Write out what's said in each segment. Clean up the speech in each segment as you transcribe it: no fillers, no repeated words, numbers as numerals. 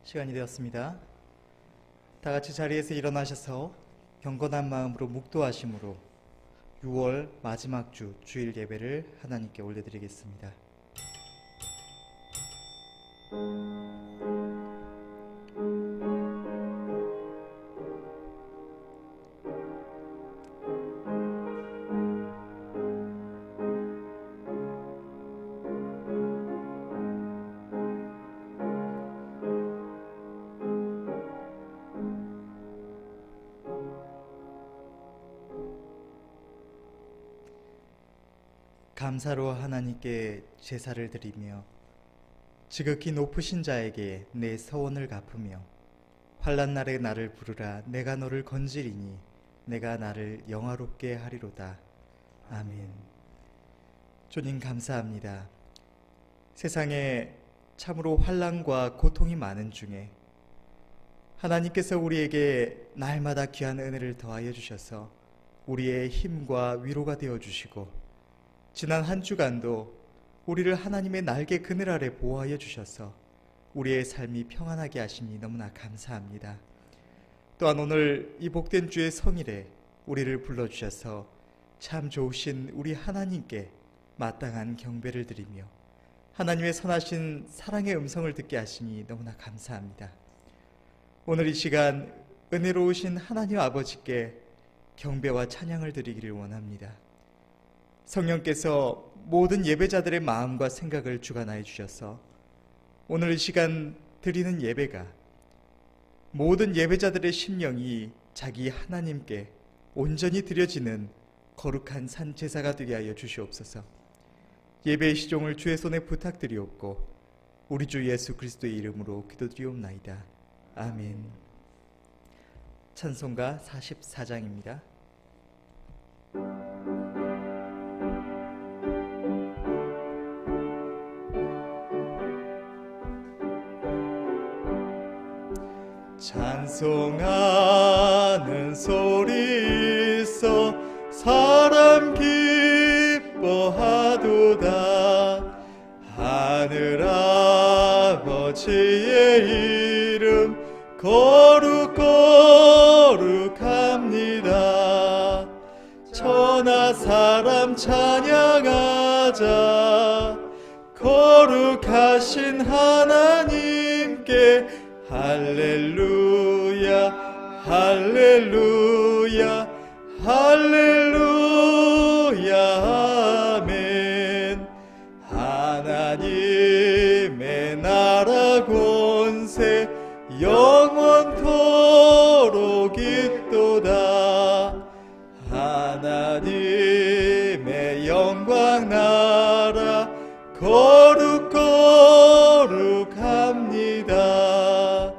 시간이 되었습니다. 다 같이 자리에서 일어나셔서 경건한 마음으로 묵도하심으로 6월 마지막 주 주일 예배를 하나님께 올려드리겠습니다. 감사로 하나님께 제사를 드리며 지극히 높으신 자에게 내 서원을 갚으며 환난 날에 나를 부르라 내가 너를 건지리니 내가 나를 영화롭게 하리로다. 아멘. 주님 감사합니다. 세상에 참으로 환난과 고통이 많은 중에 하나님께서 우리에게 날마다 귀한 은혜를 더하여 주셔서 우리의 힘과 위로가 되어 주시고 지난 한 주간도 우리를 하나님의 날개 그늘 아래 보호하여 주셔서 우리의 삶이 평안하게 하시니 너무나 감사합니다. 또한 오늘 이 복된 주의 성일에 우리를 불러주셔서 참 좋으신 우리 하나님께 마땅한 경배를 드리며 하나님의 선하신 사랑의 음성을 듣게 하시니 너무나 감사합니다. 오늘 이 시간 은혜로우신 하나님 아버지께 경배와 찬양을 드리기를 원합니다. 성령께서 모든 예배자들의 마음과 생각을 주관하여 주셔서 오늘 이 시간 드리는 예배가 모든 예배자들의 심령이 자기 하나님께 온전히 드려지는 거룩한 산 제사가 되게 하여 주시옵소서. 예배의 시종을 주의 손에 부탁드리옵고 우리 주 예수 그리스도의 이름으로 기도드리옵나이다. 아멘. 찬송가 44장입니다. 찬송하는 소리 있어 사람 기뻐하도다. 하늘 아버지의 이름 거룩거룩합니다. 천하 사람 찬양하자. 거룩하신 하나님께 할렐루야 할렐루야 할렐루야 아멘. 하나님의 나라 권세 영원토록 있도다. 하나님의 영광 나라 거룩거룩합니다.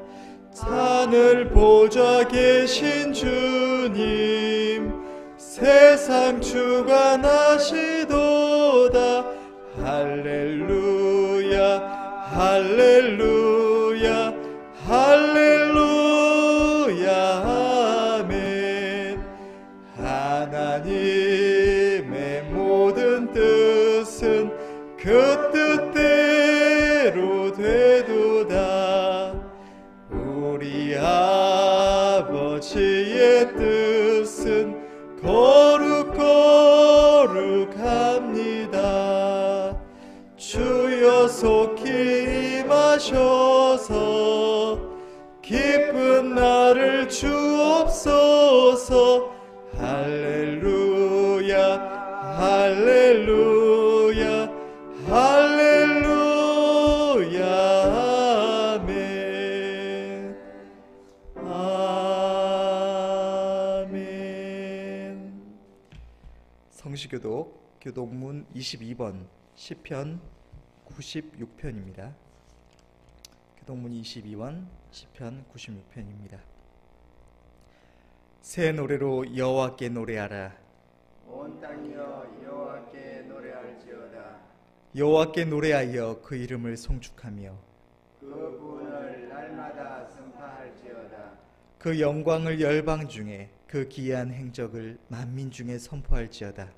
하늘 보좌 계신 주님 세상 주관하시도다. 할렐루야 할렐루야 할렐루야 아멘. 하나님의 모든 뜻은 그 뜻대로 되도다. 우리 아버지의 뜻은 거룩거룩합니다. 주여 속히 임하셔서 기쁜 날을 주옵소서. 할렐루야 할렐루야 할렐루야 아멘. 아멘. 성시교독 교독문 22번 시편 96편입니다. 교독문 22번 시편 96편입니다. 새 노래로 여호와께 노래하라. 온 땅이여 여호와께 노래할지어다. 여호와께 노래하여 그 이름을 송축하며 그 구원을 날마다 선포할지어다. 그 영광을 열방 중에 그 기이한 행적을 만민 중에 선포할지어다.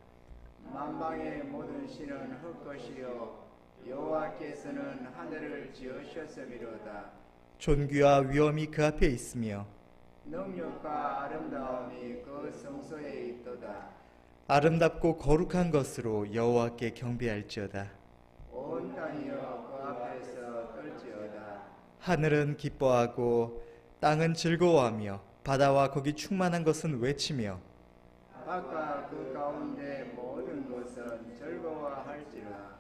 만방의 모든 신은 흙것이요 여호와께서는 하늘을 지으셨음이로다. 존귀와 위엄이 그 앞에 있으며 능력과 아름다움이 그 성소에 있도다. 아름답고 거룩한 것으로 여호와께 경배할지어다. 온 땅이여 그 앞에서 떨지어다. 하늘은 기뻐하고 땅은 즐거워하며 바다와 거기 충만한 것은 외치며 바깥 그 가운데 모든 것은 즐거워할지라.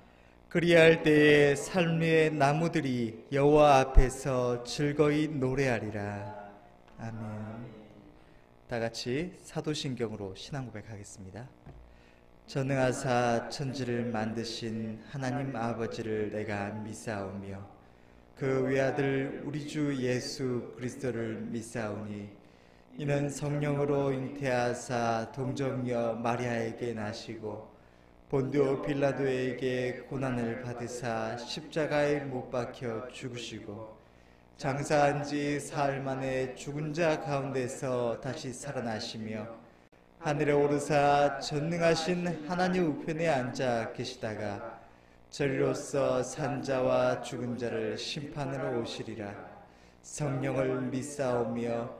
그리할 때에 삶의 나무들이 여호와 앞에서 즐거이 노래하리라. 아멘. 다 같이 사도신경으로 신앙 고백하겠습니다. 전능하사 천지를 만드신 하나님 아버지를 내가 믿사오며 그 외아들 우리 주 예수 그리스도를 믿사오니 이는 성령으로 잉태하사 동정녀 마리아에게 나시고 본디오 빌라도에게 고난을 받으사 십자가에 못 박혀 죽으시고 장사한 지 사흘 만에 죽은 자 가운데서 다시 살아나시며 하늘에 오르사 전능하신 하나님 우편에 앉아 계시다가 저리로서 산자와 죽은 자를 심판으로 오시리라. 성령을 믿사오며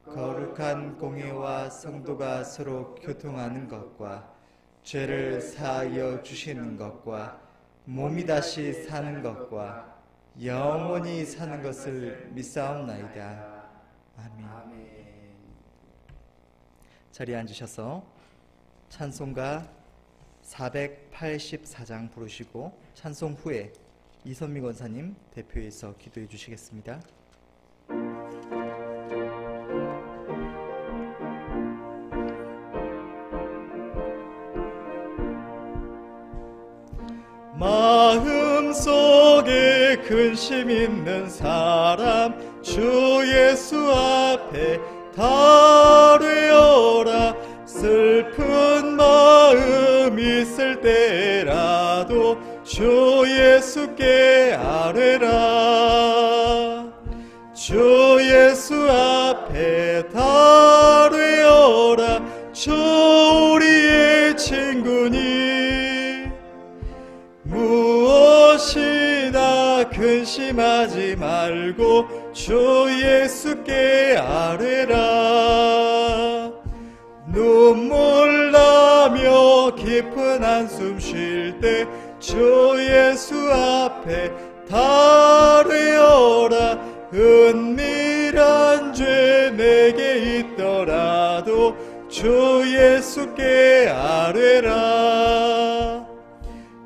거룩한 공회와 성도가 서로 교통하는 것과 죄를 사하여 주시는 것과 몸이 다시 사는 것과 영원히 사는 것을 믿사옵나이다. 아멘. 자리에 앉으셔서 찬송가 484장 부르시고 찬송 후에 이선미 권사님 대표해서 기도해 주시겠습니다. 마음속에 근심 있는 사람 주 예수 앞에 다뢰어라. 슬픈 마음 있을 때라도 주 예수께 아뢰라. 주 예수 앞에 다뢰어라. 주 우리의 친구니 무엇이나 근심하지 말고 주 예수께 아뢰라. 눈물 나며 깊은 한숨 쉴 때 주 예수 앞에 다뢰어라. 은밀한 죄 내게 있더라도 주 예수께 아뢰라.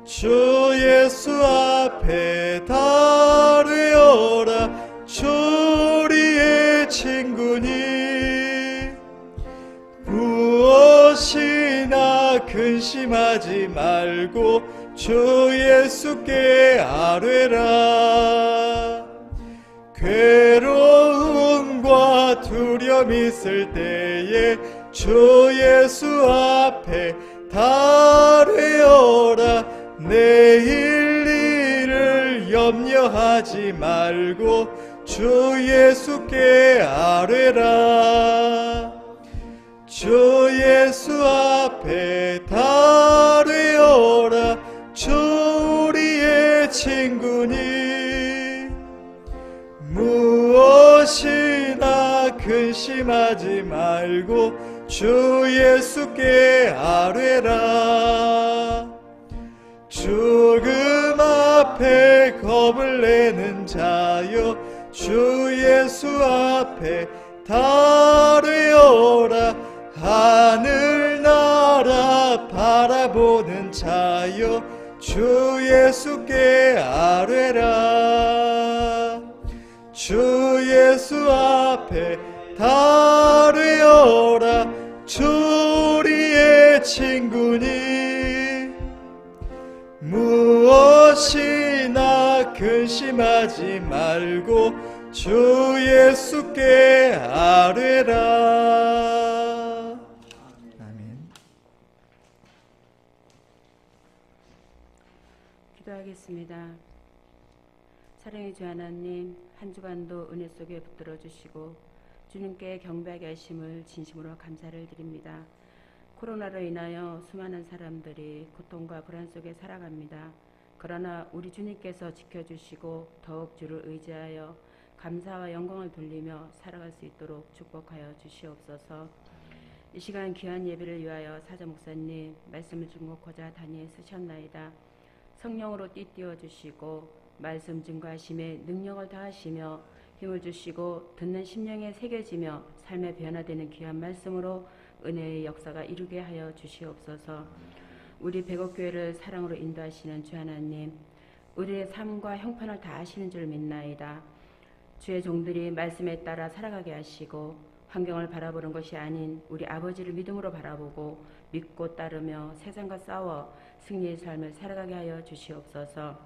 주 예수 앞에 다뢰어라. 주 우리의 친구니 무엇이나 근심하지 말고 주 예수께 아뢰라. 괴로움과 두려움 있을 때에 주 예수 앞에 다뢰어라. 내일 일을 염려하지 말고 주 예수께 아뢰라. 주 예수 앞에 다뢰어라. 주 우리의 친구니 무엇이나 근심하지 말고 주 예수께 아뢰라. 죽음 앞에 겁을 내는 자여 주 예수 앞에 다뢰어라. 하늘나라 바라보는 자여 주 예수께 아뢰라. 주 예수 앞에 다뢰어라. 주 우리의 친구니 무엇이나 근심하지 말고 주 예수께 아뢰라. 아멘. 기도하겠습니다. 사랑의 주 하나님, 한 주간도 은혜 속에 붙들어 주시고 주님께 경배하게 하심을 진심으로 감사를 드립니다. 코로나로 인하여 수많은 사람들이 고통과 불안 속에 살아갑니다. 그러나 우리 주님께서 지켜주시고 더욱 주를 의지하여 감사와 영광을 돌리며 살아갈 수 있도록 축복하여 주시옵소서. 이 시간 귀한 예배를 위하여 사자 목사님 말씀을 증거하고자 단위에 쓰셨나이다. 성령으로 띠띠워 주시고 말씀 증거하심에 능력을 다하시며 힘을 주시고 듣는 심령에 새겨지며 삶에 변화되는 귀한 말씀으로 은혜의 역사가 이루게 하여 주시옵소서. 우리 백옥교회를 사랑으로 인도하시는 주 하나님, 우리의 삶과 형편을 다 아시는 줄 믿나이다. 주의 종들이 말씀에 따라 살아가게 하시고 환경을 바라보는 것이 아닌 우리 아버지를 믿음으로 바라보고 믿고 따르며 세상과 싸워 승리의 삶을 살아가게 하여 주시옵소서.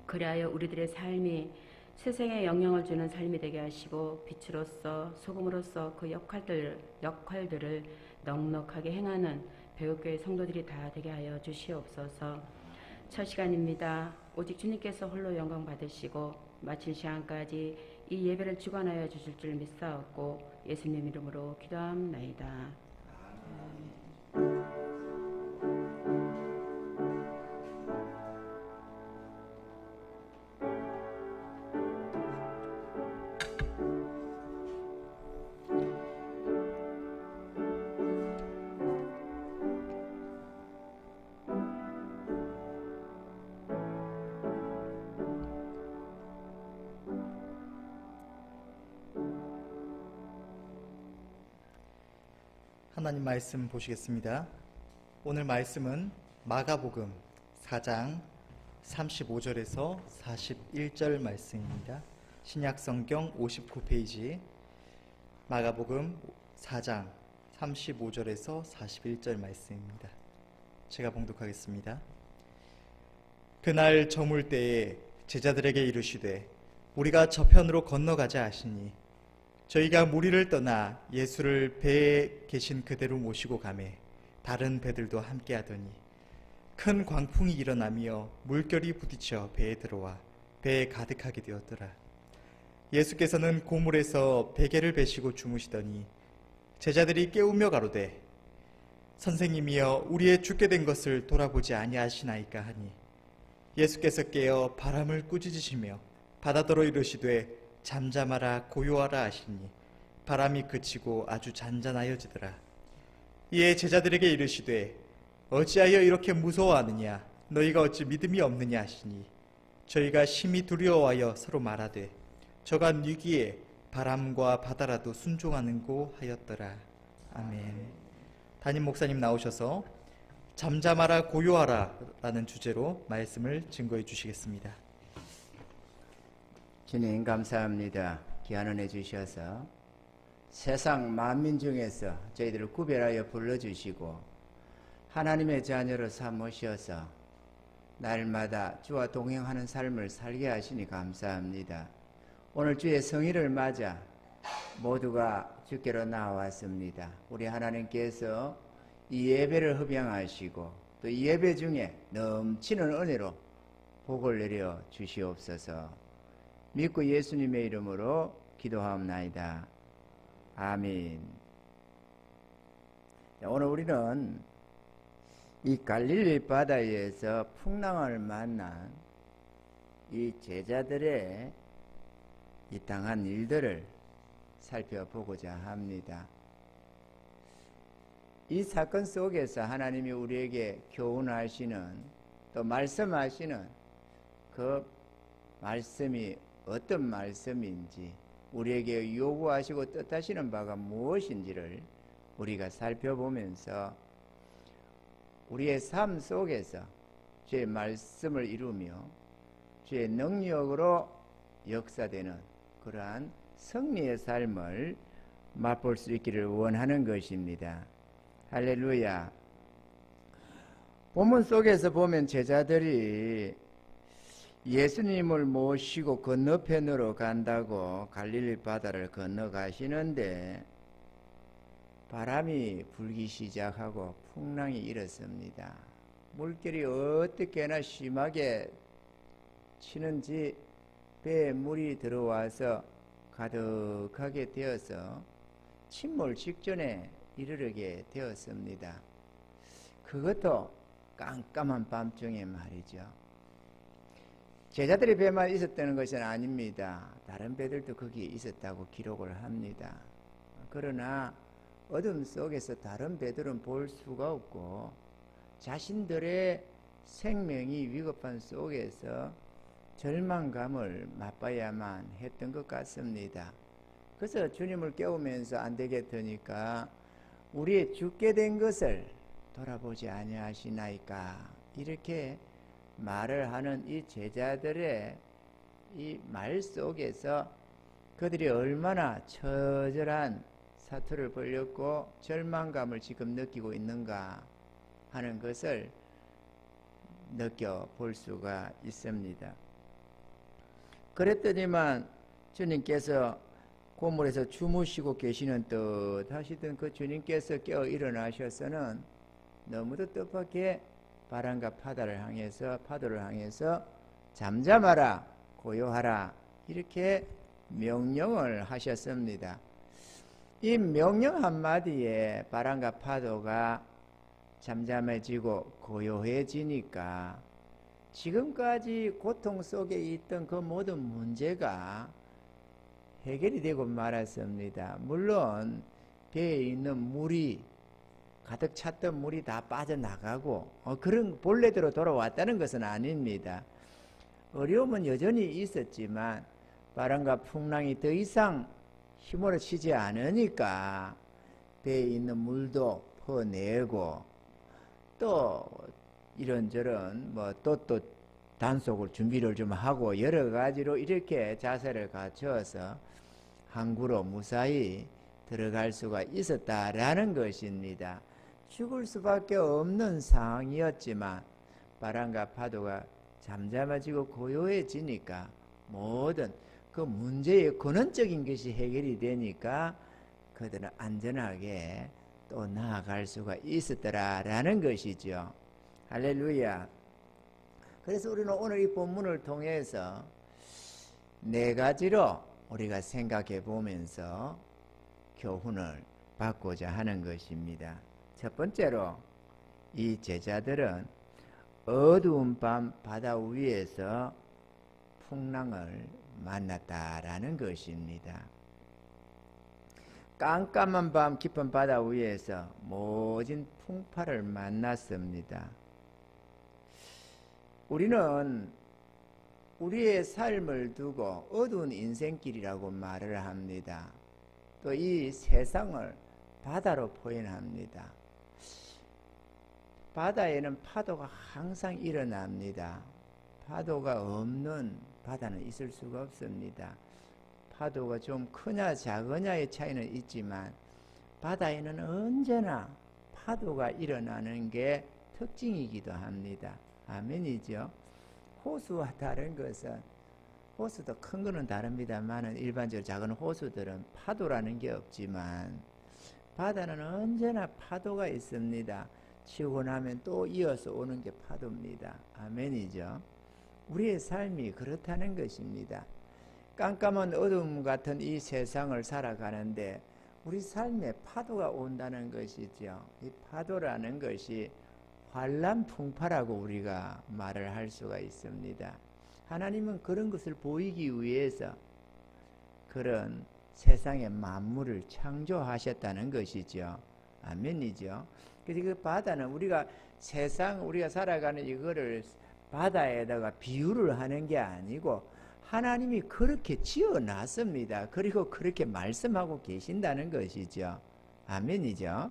그리하여 우리들의 삶이 세상에 영향을 주는 삶이 되게 하시고 빛으로서 소금으로서 그 역할들을 넉넉하게 행하는 백옥교회 성도들이 다 되게 하여 주시옵소서. 첫 시간입니다. 오직 주님께서 홀로 영광 받으시고 마칠 시간까지 이 예배를 주관하여 주실 줄 믿사옵고 예수님 이름으로 기도합나이다. 하나님 말씀 보시겠습니다. 오늘 말씀은 마가복음 4장 35절에서 41절 말씀입니다. 신약성경 59페이지 마가복음 4장 35절에서 41절 말씀입니다. 제가 봉독하겠습니다. 그날 저물 때에 제자들에게 이르시되 우리가 저편으로 건너가자 하시니 저희가 무리를 떠나 예수를 배에 계신 그대로 모시고 가매 다른 배들도 함께 하더니 큰 광풍이 일어나며 물결이 부딪혀 배에 들어와 배에 가득하게 되었더라. 예수께서는 고물에서 베개를 베시고 주무시더니 제자들이 깨우며 가로되 선생님이여 우리의 죽게 된 것을 돌아보지 아니하시나이까 하니 예수께서 깨어 바람을 꾸짖으시며 바다더러 이르시되 잠잠하라 고요하라 하시니 바람이 그치고 아주 잔잔하여지더라. 이에 제자들에게 이르시되 어찌하여 이렇게 무서워하느냐 너희가 어찌 믿음이 없느냐 하시니 저희가 심히 두려워하여 서로 말하되 저가 뉘기에 바람과 바다라도 순종하는고 하였더라. 아멘. 담임 목사님 나오셔서 잠잠하라 고요하라 라는 주제로 말씀을 증거해 주시겠습니다. 주님 감사합니다. 귀한 은혜 주셔서 세상 만민 중에서 저희들을 구별하여 불러주시고 하나님의 자녀로 삼으셔서 날마다 주와 동행하는 삶을 살게 하시니 감사합니다. 오늘 주의 성일을 맞아 모두가 주께로 나왔습니다. 우리 하나님께서 이 예배를 흡양하시고 또 이 예배 중에 넘치는 은혜로 복을 내려 주시옵소서. 믿고 예수님의 이름으로 기도하옵나이다. 아멘. 오늘 우리는 이 갈릴리 바다에서 풍랑을 만난 이 제자들의 이 당한 일들을 살펴보고자 합니다. 이 사건 속에서 하나님이 우리에게 교훈하시는 또 말씀하시는 그 말씀이 어떤 말씀인지 우리에게 요구하시고 뜻하시는 바가 무엇인지를 우리가 살펴보면서 우리의 삶 속에서 주의 말씀을 이루며 주의 능력으로 역사되는 그러한 승리의 삶을 맛볼 수 있기를 원하는 것입니다. 할렐루야. 본문 속에서 보면 제자들이 예수님을 모시고 건너편으로 간다고 갈릴리 바다를 건너가시는데 바람이 불기 시작하고 풍랑이 일었습니다. 물결이 어떻게나 심하게 치는지 배에 물이 들어와서 가득하게 되어서 침몰 직전에 이르게 되었습니다. 그것도 깜깜한 밤중에 말이죠. 제자들의 배만 있었다는 것은 아닙니다. 다른 배들도 거기에 있었다고 기록을 합니다. 그러나 어둠 속에서 다른 배들은 볼 수가 없고 자신들의 생명이 위급한 속에서 절망감을 맛봐야만 했던 것 같습니다. 그래서 주님을 깨우면서 안 되겠으니까 우리의 죽게 된 것을 돌아보지 아니하시나이까 이렇게 말을 하는 이 제자들의 이 말 속에서 그들이 얼마나 처절한 사투를 벌였고 절망감을 지금 느끼고 있는가 하는 것을 느껴볼 수가 있습니다. 그랬더니만 주님께서 고물에서 주무시고 계시는 듯 하시던 그 주님께서 깨어 일어나셔서는 너무도 뜻밖의 바람과 파도를 향해서 잠잠하라 고요하라 이렇게 명령을 하셨습니다. 이 명령 한마디에 바람과 파도가 잠잠해지고 고요해지니까 지금까지 고통 속에 있던 그 모든 문제가 해결이 되고 말았습니다. 물론 배에 있는 물이 가득 찼던 물이 다 빠져나가고 그런 본래대로 돌아왔다는 것은 아닙니다. 어려움은 여전히 있었지만 바람과 풍랑이 더 이상 휘몰아치지 않으니까 배에 있는 물도 퍼내고 또 이런저런 또 단속을 준비를 좀 하고 여러 가지로 이렇게 자세를 갖춰서 항구로 무사히 들어갈 수가 있었다라는 것입니다. 죽을 수밖에 없는 상황이었지만 바람과 파도가 잠잠해지고 고요해지니까 모든 그 문제의 근원적인 것이 해결이 되니까 그들은 안전하게 또 나아갈 수가 있었더라라는 것이죠. 할렐루야. 그래서 우리는 오늘 이 본문을 통해서 네 가지로 우리가 생각해 보면서 교훈을 받고자 하는 것입니다. 첫 번째로 이 제자들은 어두운 밤 바다 위에서 풍랑을 만났다라는 것입니다. 깜깜한 밤 깊은 바다 위에서 모진 풍파를 만났습니다. 우리는 우리의 삶을 두고 어두운 인생길이라고 말을 합니다. 또 이 세상을 바다로 표현합니다. 바다에는 파도가 항상 일어납니다. 파도가 없는 바다는 있을 수가 없습니다. 파도가 좀 크냐 작으냐의 차이는 있지만 바다에는 언제나 파도가 일어나는 게 특징이기도 합니다. 아멘이죠. 호수와 다른 것은 호수도 큰 거는 다릅니다만 일반적으로 작은 호수들은 파도라는 게 없지만 바다는 언제나 파도가 있습니다. 치고 나면 또 이어서 오는 게 파도입니다. 아멘이죠. 우리의 삶이 그렇다는 것입니다. 깜깜한 어둠 같은 이 세상을 살아가는데 우리 삶에 파도가 온다는 것이죠. 이 파도라는 것이 환란 풍파라고 우리가 말을 할 수가 있습니다. 하나님은 그런 것을 보이기 위해서 그런 세상의 만물을 창조하셨다는 것이죠. 아멘이죠. 그래서 그 바다는 우리가 살아가는 이거를 바다에다가 비유를 하는 게 아니고 하나님이 그렇게 지어놨습니다. 그리고 그렇게 말씀하고 계신다는 것이죠. 아멘이죠.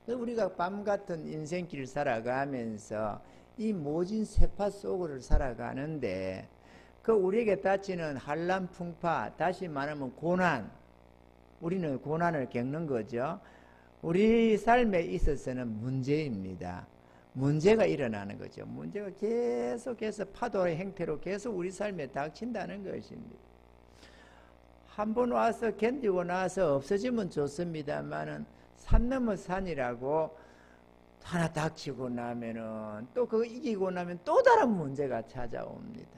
우리가 밤 같은 인생길을 살아가면서 이 모진 세파 속을 살아가는데 그 우리에게 닥치는 환란 풍파, 다시 말하면 고난, 우리는 고난을 겪는 거죠. 우리 삶에 있어서는 문제입니다. 문제가 일어나는 거죠. 문제가 계속해서 파도의 형태로 계속 우리 삶에 닥친다는 것입니다. 한 번 와서 견디고 나서 없어지면 좋습니다만은 산 넘어 산이라고 하나 닥치고 나면은 또 그거 이기고 나면 또 다른 문제가 찾아옵니다.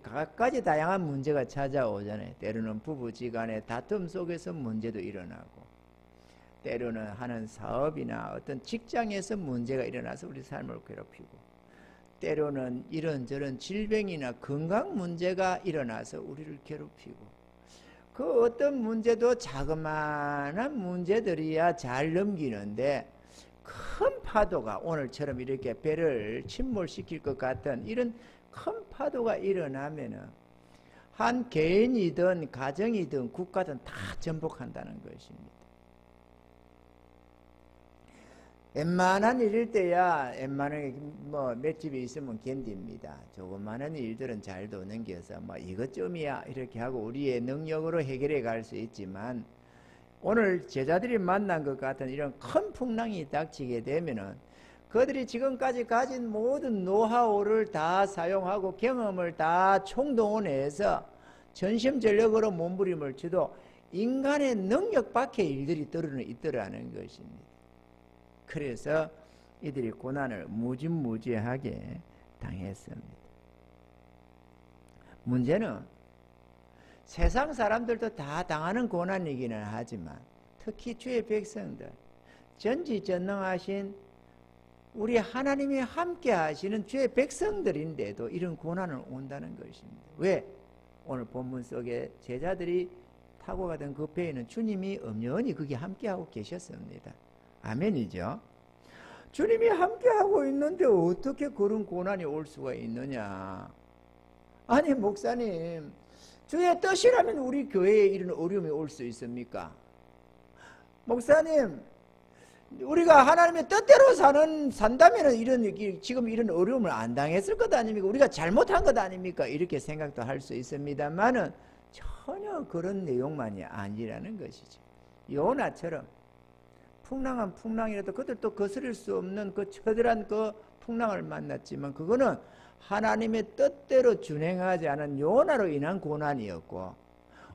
각가지 다양한 문제가 찾아오잖아요. 때로는 부부지간의 다툼 속에서 문제도 일어나고 때로는 하는 사업이나 어떤 직장에서 문제가 일어나서 우리 삶을 괴롭히고 때로는 이런저런 질병이나 건강 문제가 일어나서 우리를 괴롭히고, 그 어떤 문제도 자그마한 문제들이야 잘 넘기는데, 큰 파도가 오늘처럼 이렇게 배를 침몰시킬 것 같은 이런 큰 파도가 일어나면은 한 개인이든 가정이든 국가든 다 전복한다는 것입니다. 웬만한 일일 때야 웬만하게 뭐 몇 집이 있으면 견딥니다. 조그마한 일들은 잘도 넘겨서 뭐 이것쯤이야 이렇게 하고 우리의 능력으로 해결해 갈 수 있지만, 오늘 제자들이 만난 것 같은 이런 큰 풍랑이 닥치게 되면은 그들이 지금까지 가진 모든 노하우를 다 사용하고 경험을 다 총동원해서 전심전력으로 몸부림을 쳐도 인간의 능력 밖의 일들이 있더라는 것입니다. 그래서 이들이 고난을 무지무지하게 당했습니다. 문제는 세상 사람들도 다 당하는 고난이기는 하지만 특히 주의 백성들, 전지전능하신 우리 하나님이 함께 하시는 주의 백성들인데도 이런 고난은 온다는 것입니다. 왜? 오늘 본문 속에 제자들이 타고 가던 그 배에는 주님이 엄연히 거기 함께하고 계셨습니다. 아멘이죠. 주님이 함께하고 있는데 어떻게 그런 고난이 올 수가 있느냐. 아니 목사님, 주의 뜻이라면 우리 교회에 이런 어려움이 올 수 있습니까? 목사님, 우리가 하나님의 뜻대로 산다면 지금 이런 어려움을 안 당했을 것 아닙니까? 우리가 잘못한 것 아닙니까? 이렇게 생각도 할 수 있습니다만은 전혀 그런 내용만이 아니라는 것이죠. 요나처럼 풍랑한 풍랑이라도 그들도 거스릴 수 없는 그 처절한 그 풍랑을 만났지만 그거는 하나님의 뜻대로 준행하지 않은 요나로 인한 고난이었고,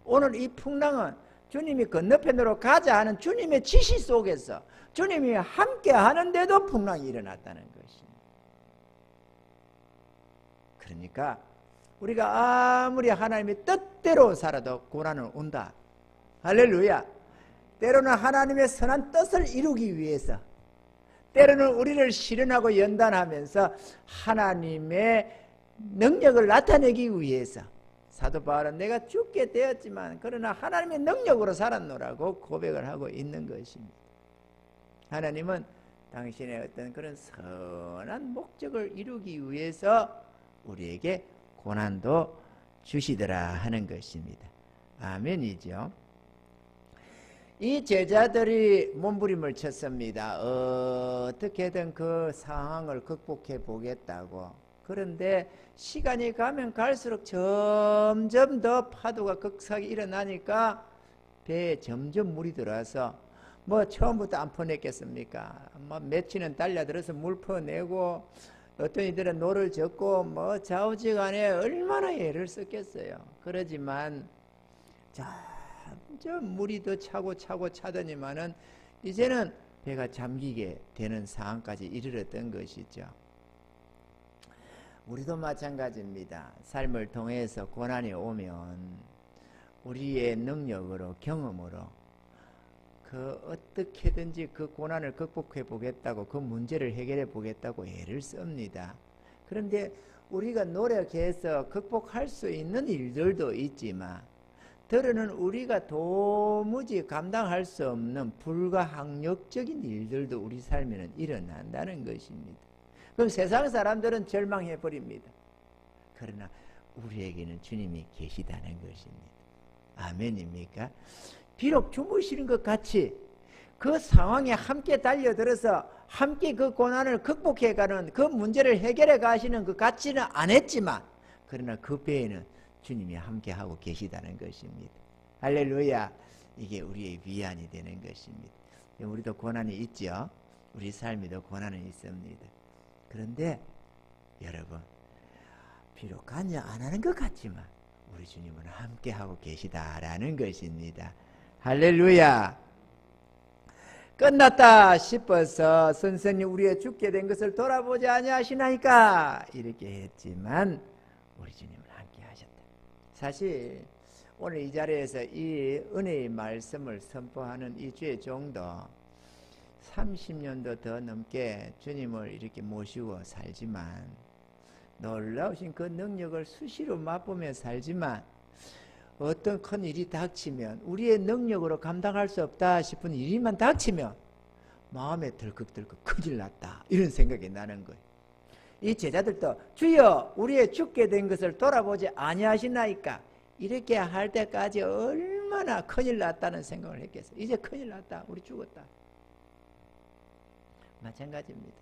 오늘 이 풍랑은 주님이 건너편으로 가자 하는 주님의 지시 속에서 주님이 함께 하는데도 풍랑이 일어났다는 것입니다. 그러니까 우리가 아무리 하나님의 뜻대로 살아도 고난은 온다. 할렐루야. 때로는 하나님의 선한 뜻을 이루기 위해서, 때로는 우리를 실현하고 연단하면서 하나님의 능력을 나타내기 위해서, 사도 바울은 내가 죽게 되었지만 그러나 하나님의 능력으로 살았노라고 고백을 하고 있는 것입니다. 하나님은 당신의 어떤 그런 선한 목적을 이루기 위해서 우리에게 고난도 주시더라 하는 것입니다. 아멘이죠. 이 제자들이 몸부림을 쳤습니다. 어떻게든 그 상황을 극복해 보겠다고. 그런데 시간이 가면 갈수록 점점 더 파도가 극사하게 일어나니까 배에 점점 물이 들어와서 뭐 처음부터 안 퍼냈겠습니까? 뭐 며칠은 달려들어서 물 퍼내고 어떤 이들은 노를 젓고 뭐 좌우지간에 얼마나 애를 썼겠어요. 그러지만 점점 물이 더 차고 차더니만은 이제는 배가 잠기게 되는 상황까지 이르렀던 것이죠. 우리도 마찬가지입니다. 삶을 통해서 고난이 오면 우리의 능력으로, 경험으로 그 어떻게든지 그 고난을 극복해 보겠다고, 그 문제를 해결해 보겠다고 애를 씁니다. 그런데 우리가 노력해서 극복할 수 있는 일들도 있지만 때로는 우리가 도무지 감당할 수 없는 불가항력적인 일들도 우리 삶에는 일어난다는 것입니다. 그럼 세상 사람들은 절망해 버립니다. 그러나 우리에게는 주님이 계시다는 것입니다. 아멘입니까? 비록 주무시는 것 같이 그 상황에 함께 달려들어서 함께 그 고난을 극복해가는, 그 문제를 해결해 가시는 그 같지는 않았지만 그러나 그 배에는 주님이 함께하고 계시다는 것입니다. 할렐루야. 이게 우리의 위안이 되는 것입니다. 우리도 고난이 있죠. 우리 삶에도 고난은 있습니다. 그런데 여러분, 비록 관여 안 하는 것 같지만 우리 주님은 함께하고 계시다라는 것입니다. 할렐루야. 끝났다 싶어서 선생님 우리의 죽게 된 것을 돌아보지 아니하시나이까 이렇게 했지만 우리 주님은 함께 하셨다. 사실 오늘 이 자리에서 이 은혜의 말씀을 선포하는 이 주의 종도 30년도 더 넘게 주님을 이렇게 모시고 살지만 놀라우신 그 능력을 수시로 맛보며 살지만 어떤 큰 일이 닥치면 우리의 능력으로 감당할 수 없다 싶은 일이만 닥치면 마음에 덜컥덜컥 큰일 났다 이런 생각이 나는 거예요. 이 제자들도 주여 우리의 죽게 된 것을 돌아보지 아니하시나이까 이렇게 할 때까지 얼마나 큰일 났다는 생각을 했겠어요. 이제 큰일 났다 우리 죽었다. 마찬가지입니다.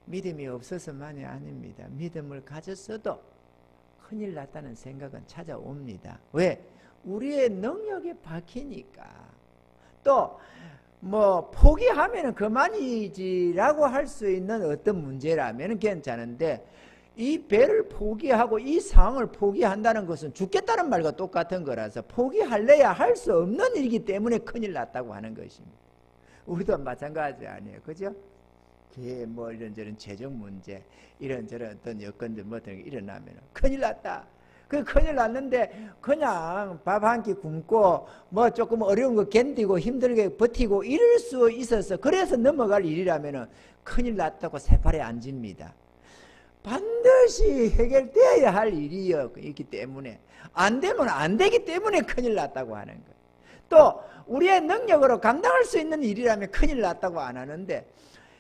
믿음이 없어서만이 아닙니다. 믿음을 가졌어도 큰일 났다는 생각은 찾아옵니다. 왜? 우리의 능력에 박히니까. 또 뭐 포기하면 그만이지라고 할 수 있는 어떤 문제라면 괜찮은데 이 배를 포기하고 이 상황을 포기한다는 것은 죽겠다는 말과 똑같은 거라서 포기할래야 할 수 없는 일이기 때문에 큰일 났다고 하는 것입니다. 우리도 마찬가지 아니에요. 그죠? 뭐 이런저런 재정 문제, 이런저런 어떤 여건들 뭐 등이 일어나면 큰일 났다. 그 큰일 났는데 그냥 밥 한 끼 굶고 뭐 조금 어려운 거 견디고 힘들게 버티고 이럴 수 있어서 그래서 넘어갈 일이라면 큰일 났다고 새팔에 앉습니다. 반드시 해결되어야 할 일이기 때문에 안 되면 안 되기 때문에 큰일 났다고 하는 거예요. 또 우리의 능력으로 감당할 수 있는 일이라면 큰일 났다고 안 하는데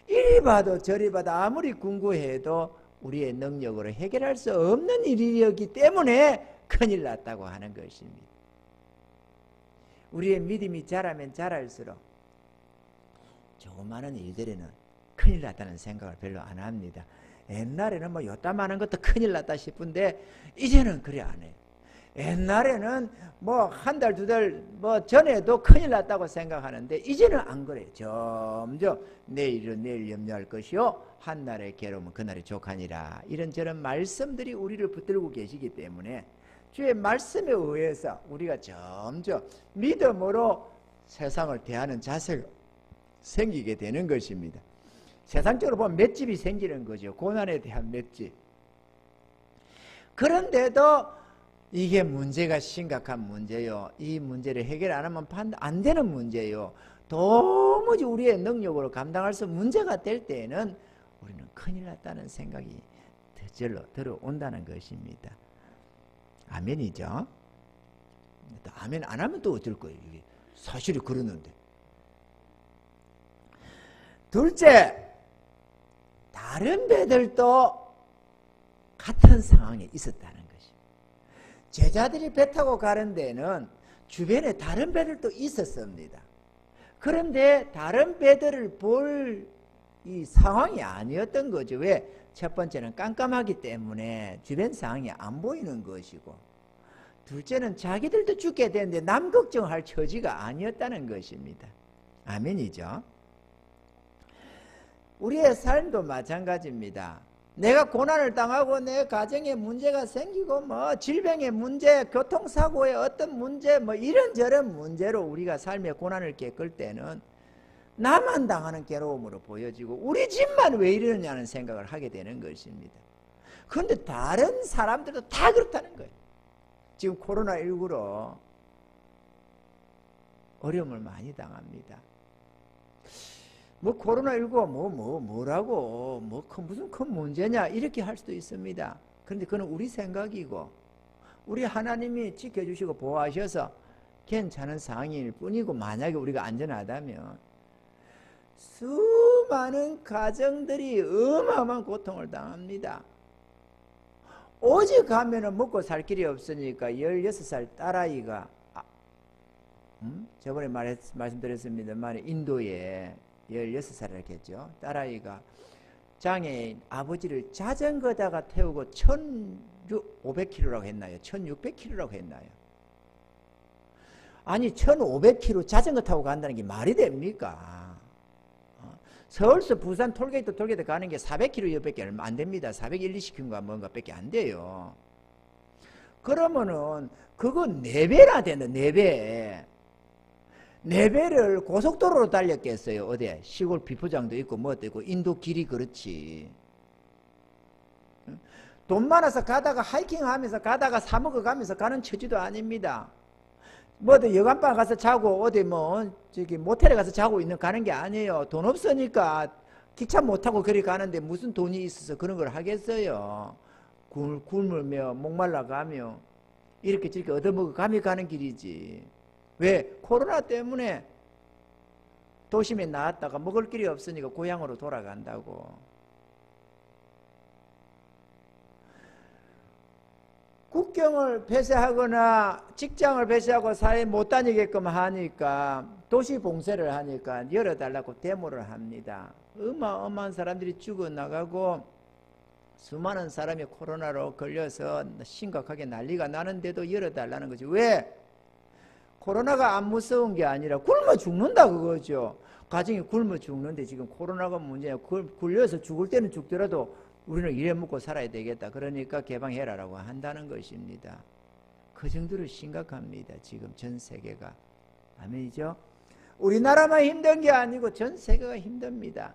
이리 봐도 저리 봐도 아무리 궁구해도 우리의 능력으로 해결할 수 없는 일이었기 때문에 큰일 났다고 하는 것입니다. 우리의 믿음이 자라면 자랄수록 조그마한 일들에는 큰일 났다는 생각을 별로 안 합니다. 옛날에는 뭐 요따만한 것도 큰일 났다 싶은데 이제는 그래 안 해요. 옛날에는 뭐 한 달 두 달 뭐 전에도 큰일 났다고 생각하는데 이제는 안 그래요. 점점 내일은 내일 염려할 것이요 한날의 괴로움은 그날의 족하니라. 이런저런 말씀들이 우리를 붙들고 계시기 때문에 주의 말씀에 의해서 우리가 점점 믿음으로 세상을 대하는 자세가 생기게 되는 것입니다. 세상적으로 보면 맷집이 생기는 거죠. 고난에 대한 맷집. 그런데도 이게 문제가 심각한 문제요. 이 문제를 해결 안 하면 안 되는 문제요. 도무지 우리의 능력으로 감당할 수 문제가 될 때에는 우리는 큰일 났다는 생각이 저절로 들어온다는 것입니다. 아멘이죠? 또 아멘 안 하면 또 어쩔 거예요. 이게 사실이 그러는데. 둘째, 다른 배들도 같은 상황에 있었다는 것입니다. 제자들이 배 타고 가는 데는 주변에 다른 배들도 있었습니다. 그런데 다른 배들을 볼 이 상황이 아니었던 거죠. 왜? 첫 번째는 깜깜하기 때문에 주변 상황이 안 보이는 것이고, 둘째는 자기들도 죽게 되는데 남 걱정할 처지가 아니었다는 것입니다. 아멘이죠? 우리의 삶도 마찬가지입니다. 내가 고난을 당하고 내 가정에 문제가 생기고 뭐 질병의 문제, 교통사고의 어떤 문제, 뭐 이런저런 문제로 우리가 삶의 고난을 겪을 때는 나만 당하는 괴로움으로 보여지고 우리 집만 왜 이러느냐는 생각을 하게 되는 것입니다. 그런데 다른 사람들도 다 그렇다는 거예요. 지금 코로나19로 어려움을 많이 당합니다. 뭐 코로나19가 뭐라고 무슨 큰 문제냐 이렇게 할 수도 있습니다. 그런데 그건 우리 생각이고 우리 하나님이 지켜주시고 보호하셔서 괜찮은 상황일 뿐이고, 만약에 우리가 안전하다면 수많은 가정들이 어마어마한 고통을 당합니다. 오직 가면은 먹고 살 길이 없으니까 16살 딸아이가 저번에 말씀드렸습니다만 인도에 16살이라고 했죠. 딸아이가 장애인 아버지를 자전거다가 태우고 1,500km라고 했나요? 1,600km라고 했나요? 아니 1,500km 자전거 타고 간다는 게 말이 됩니까? 서울서 부산 톨게이트 가는 게 400km밖에 얼마 안 됩니다. 420km인가 뭔가 밖에 안 돼요. 그러면은 그거 4배나 된다. 4배. 4배를 고속도로로 달렸겠어요. 어디 시골 비포장도 있고 뭐도 있고 인도 길이 그렇지. 돈 많아서 가다가 하이킹하면서 가다가 사 먹어가면서 가는 처지도 아닙니다. 뭐 어디 여관방 가서 자고 어디 뭐 저기 모텔에 가서 자고 가는 게 아니에요. 돈 없으니까 기차 못 타고 그리 가는데 무슨 돈이 있어서 그런 걸 하겠어요. 굶으며 목말라가며 이렇게 저렇게 얻어먹어 감이 가는 길이지. 왜? 코로나 때문에 도심에 나왔다가 먹을 길이 없으니까 고향으로 돌아간다고. 국경을 폐쇄하거나 직장을 폐쇄하고 사회 못 다니게끔 하니까 도시 봉쇄를 하니까 열어달라고 데모를 합니다. 어마어마한 사람들이 죽어나가고 수많은 사람이 코로나로 걸려서 심각하게 난리가 나는데도 열어달라는 거죠. 왜? 코로나가 안 무서운 게 아니라 굶어 죽는다 그거죠. 가정이 굶어 죽는데 지금 코로나가 문제야. 굴려서 죽을 때는 죽더라도 우리는 이래 먹고 살아야 되겠다. 그러니까 개방해라라고 한다는 것입니다. 그 정도로 심각합니다. 지금 전 세계가. 아멘이죠? 우리나라만 힘든 게 아니고 전 세계가 힘듭니다.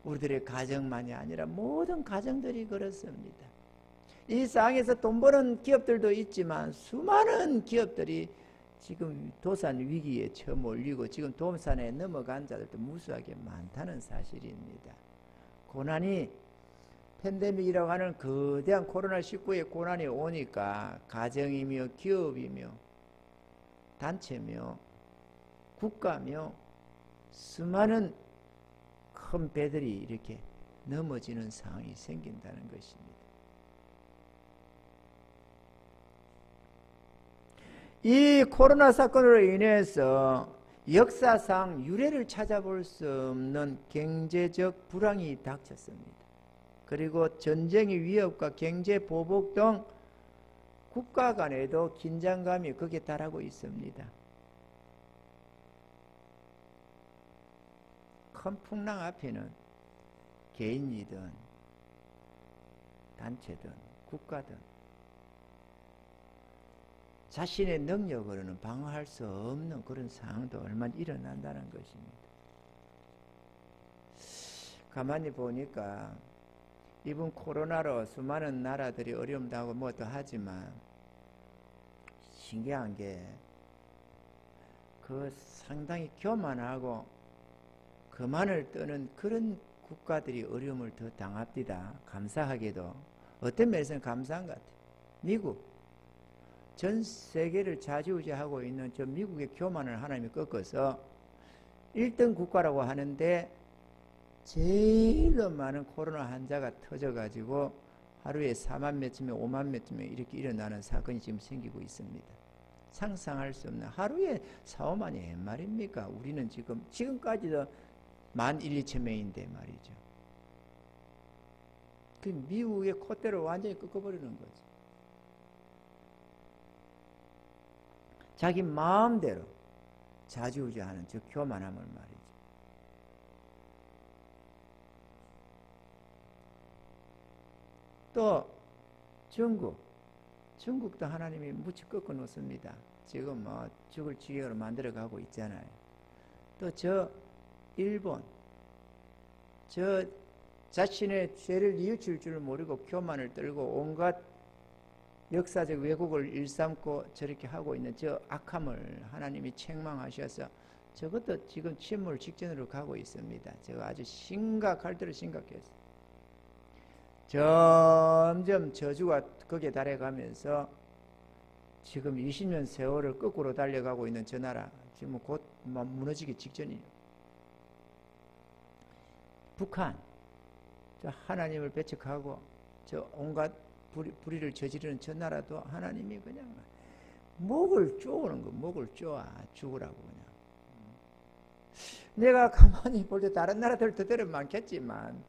우리들의 가정만이 아니라 모든 가정들이 그렇습니다. 이 상황에서 돈 버는 기업들도 있지만 수많은 기업들이 지금 도산 위기에 처몰리고 지금 도산에 넘어간 자들도 무수하게 많다는 사실입니다. 고난이 팬데믹이라고 하는 거대한 코로나19의 고난이 오니까 가정이며 기업이며 단체며 국가며 수많은 큰 배들이 이렇게 넘어지는 상황이 생긴다는 것입니다. 이 코로나 사건으로 인해서 역사상 유례를 찾아볼 수 없는 경제적 불황이 닥쳤습니다. 그리고 전쟁의 위협과 경제 보복 등 국가 간에도 긴장감이 극에 달하고 있습니다. 큰 풍랑 앞에는 개인이든 단체든 국가든 자신의 능력으로는 방어할 수 없는 그런 상황도 얼마 일어난다는 것입니다. 가만히 보니까 이번 코로나로 수많은 나라들이 어려움 당하고 뭐도 하지만 신기한 게 그 상당히 교만하고 그만을 떠는 그런 국가들이 어려움을 더 당합니다. 감사하게도. 어떤 면에서는 감사한 것 같아요. 미국. 전 세계를 좌지우지하고 있는 저 미국의 교만을 하나님이 꺾어서 1등 국가라고 하는데 제일로 많은 코로나 환자가 터져가지고 하루에 4만 몇쯤에 5만 몇쯤에 이렇게 일어나는 사건이 지금 생기고 있습니다. 상상할 수 없는 하루에 4, 5만이 웬 말입니까? 우리는 지금까지도 1만 1, 2천 명인데 말이죠. 그 미국의 콧대를 완전히 꺾어버리는 거죠. 자기 마음대로 좌지우지하는 저 교만함을 말이죠. 또 중국도 하나님이 무치 꺾어 놓습니다. 지금 뭐 죽을 지경으로 만들어 가고 있잖아요. 또 저 일본, 저 자신의 죄를 뉘우칠 줄 모르고 교만을 떨고 온갖 역사적 왜곡을 일삼고 저렇게 하고 있는 저 악함을 하나님이 책망하셔서 저것도 지금 침몰 직전으로 가고 있습니다. 제가 아주 심각할 대로 심각했어요. 점점 저주가 거기에 달해가면서 지금 20년 세월을 거꾸로 달려가고 있는 저 나라 지금 곧 무너지기 직전이에요. 북한, 저 하나님을 배척하고 저 온갖 불의를 저지르는 저 나라도 하나님이 그냥 목을 쪼는 거, 목을 쪼아 죽으라고 그냥. 내가 가만히 볼 때 다른 나라들 더더러 많겠지만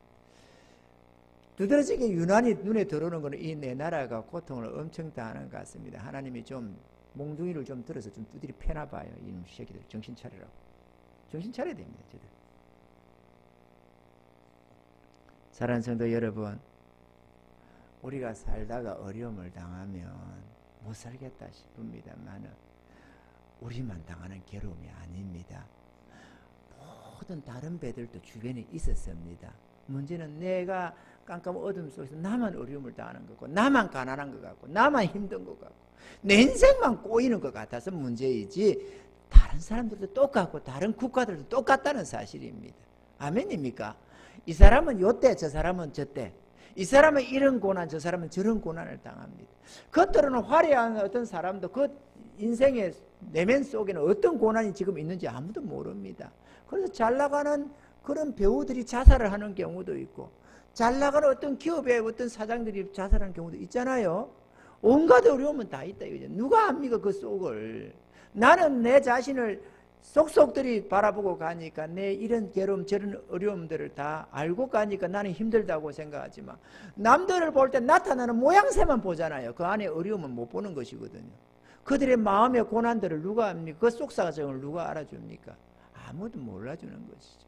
두드러지게 유난히 눈에 들어오는 것은 이 내 나라가 고통을 엄청 당하는 것 같습니다. 하나님이 좀 몽둥이를 좀 들어서 좀 두드리 패나 봐요. 이놈 새끼들 정신 차리라고. 정신 차려야 됩니다. 저들. 사랑하는 성도 여러분, 우리가 살다가 어려움을 당하면 못 살겠다 싶습니다만 우리만 당하는 괴로움이 아닙니다. 모든 다른 배들도 주변에 있었습니다. 문제는 내가 깜깜 어둠 속에서 나만 어려움을 당하는 거고 나만 가난한 것 같고 나만 힘든 것 같고 내 인생만 꼬이는 것 같아서 문제이지 다른 사람들도 똑같고 다른 국가들도 똑같다는 사실입니다. 아멘입니까? 이 사람은 요때 저 사람은 저때 이 사람은 이런 고난, 저 사람은 저런 고난을 당합니다. 겉으로는 화려한 어떤 사람도 그 인생의 내면 속에는 어떤 고난이 지금 있는지 아무도 모릅니다. 그래서 잘 나가는 그런 배우들이 자살을 하는 경우도 있고, 잘 나가는 어떤 기업의 어떤 사장들이 자살하는 경우도 있잖아요. 온갖 어려움은 다 있다 이거죠. 누가 압니까 그 속을. 나는 내 자신을 속속들이 바라보고 가니까 내 이런 괴로움 저런 어려움들을 다 알고 가니까 나는 힘들다고 생각하지만, 남들을 볼 때 나타나는 모양새만 보잖아요. 그 안에 어려움은 못 보는 것이거든요. 그들의 마음의 고난들을 누가 압니까? 그 속사정을 누가 알아줍니까? 아무도 몰라주는 것이죠.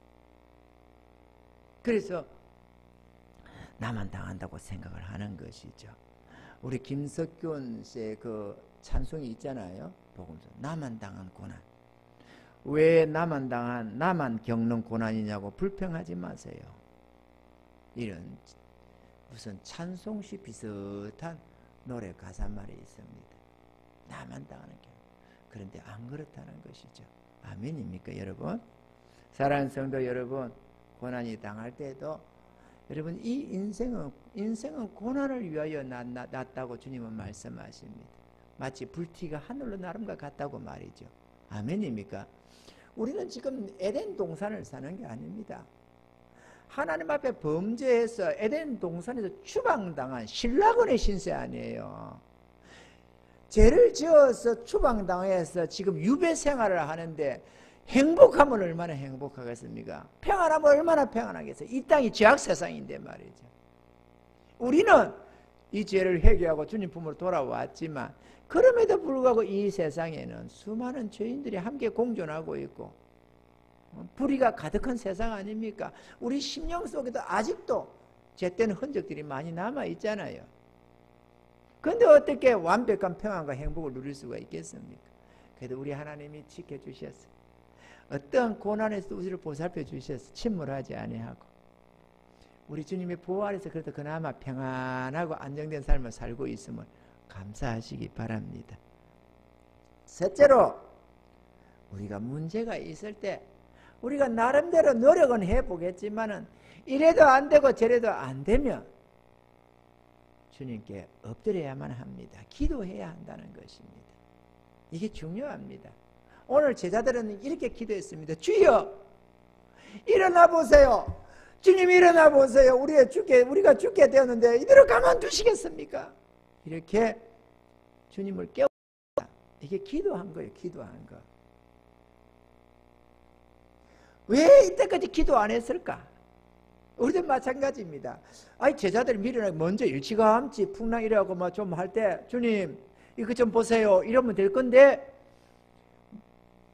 그래서 나만 당한다고 생각을 하는 것이죠. 우리 김석균 씨의 그 찬송이 있잖아요. 복음서. 나만 당한 고난. 왜 나만 겪는 고난이냐고 불평하지 마세요. 이런 무슨 찬송시 비슷한 노래 가사말이 있습니다. 나만 당하는 경우. 그런데 안 그렇다는 것이죠. 아멘입니까 여러분? 사랑하는 성도 여러분, 고난이 당할 때도 여러분 이 인생은 고난을 위하여 났다고 주님은 말씀하십니다. 마치 불티가 하늘로 나름 것 같다고 말이죠. 아멘입니까? 우리는 지금 에덴 동산을 사는 게 아닙니다. 하나님 앞에 범죄해서 에덴 동산에서 추방당한 신라건의 신세 아니에요. 죄를 지어서 추방당해서 지금 유배 생활을 하는데 행복하면 얼마나 행복하겠습니까? 평안하면 얼마나 평안하겠어요? 이 땅이 죄악 세상인데 말이죠. 우리는 이 죄를 회개하고 주님 품으로 돌아왔지만, 그럼에도 불구하고 이 세상에는 수많은 죄인들이 함께 공존하고 있고 불의가 가득한 세상 아닙니까? 우리 심령 속에도 아직도 죄된 흔적들이 많이 남아 있잖아요. 그런데 어떻게 완벽한 평안과 행복을 누릴 수가 있겠습니까? 그래도 우리 하나님이 지켜주셨어요. 어떤 고난에서 우리를 보살펴 주셔서 침몰하지 아니하고, 우리 주님의 보호 아래서 그래도 그나마 평안하고 안정된 삶을 살고 있음을 감사하시기 바랍니다. 셋째로, 우리가 문제가 있을 때 우리가 나름대로 노력은 해보겠지만은 이래도 안 되고 저래도 안 되면 주님께 엎드려야만 합니다. 기도해야 한다는 것입니다. 이게 중요합니다. 오늘 제자들은 이렇게 기도했습니다. 주여, 일어나 보세요. 주님 일어나 보세요. 우리가 죽게 되었는데 이대로 가만두시겠습니까? 이렇게 주님을 깨우다. 이게 기도한 거예요. 기도한 거. 왜 이때까지 기도 안 했을까? 우리도 마찬가지입니다. 아니 제자들이 미리 먼저 일찌감치 풍랑이라고 뭐 좀 할 때 주님 이거 좀 보세요 이러면 될 건데,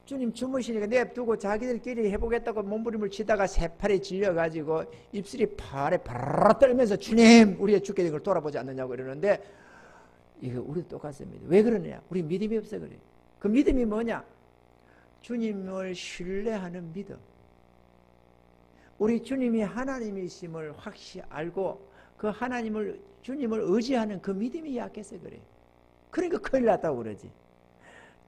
주님 주무시니까 냅두고 자기들끼리 해보겠다고 몸부림을 치다가 새팔이 질려가지고 입술이 파래 바라라 떨면서 주님 우리의 죽게 된 걸 돌아보지 않느냐고 이러는데, 이거 우리도 똑같습니다. 왜 그러냐? 우리 믿음이 없어 그래. 그 믿음이 뭐냐? 주님을 신뢰하는 믿음. 우리 주님이 하나님이심을 확실히 알고 그 주님을 의지하는 그 믿음이 약해서 그래. 그러니까 큰일 났다고 그러지.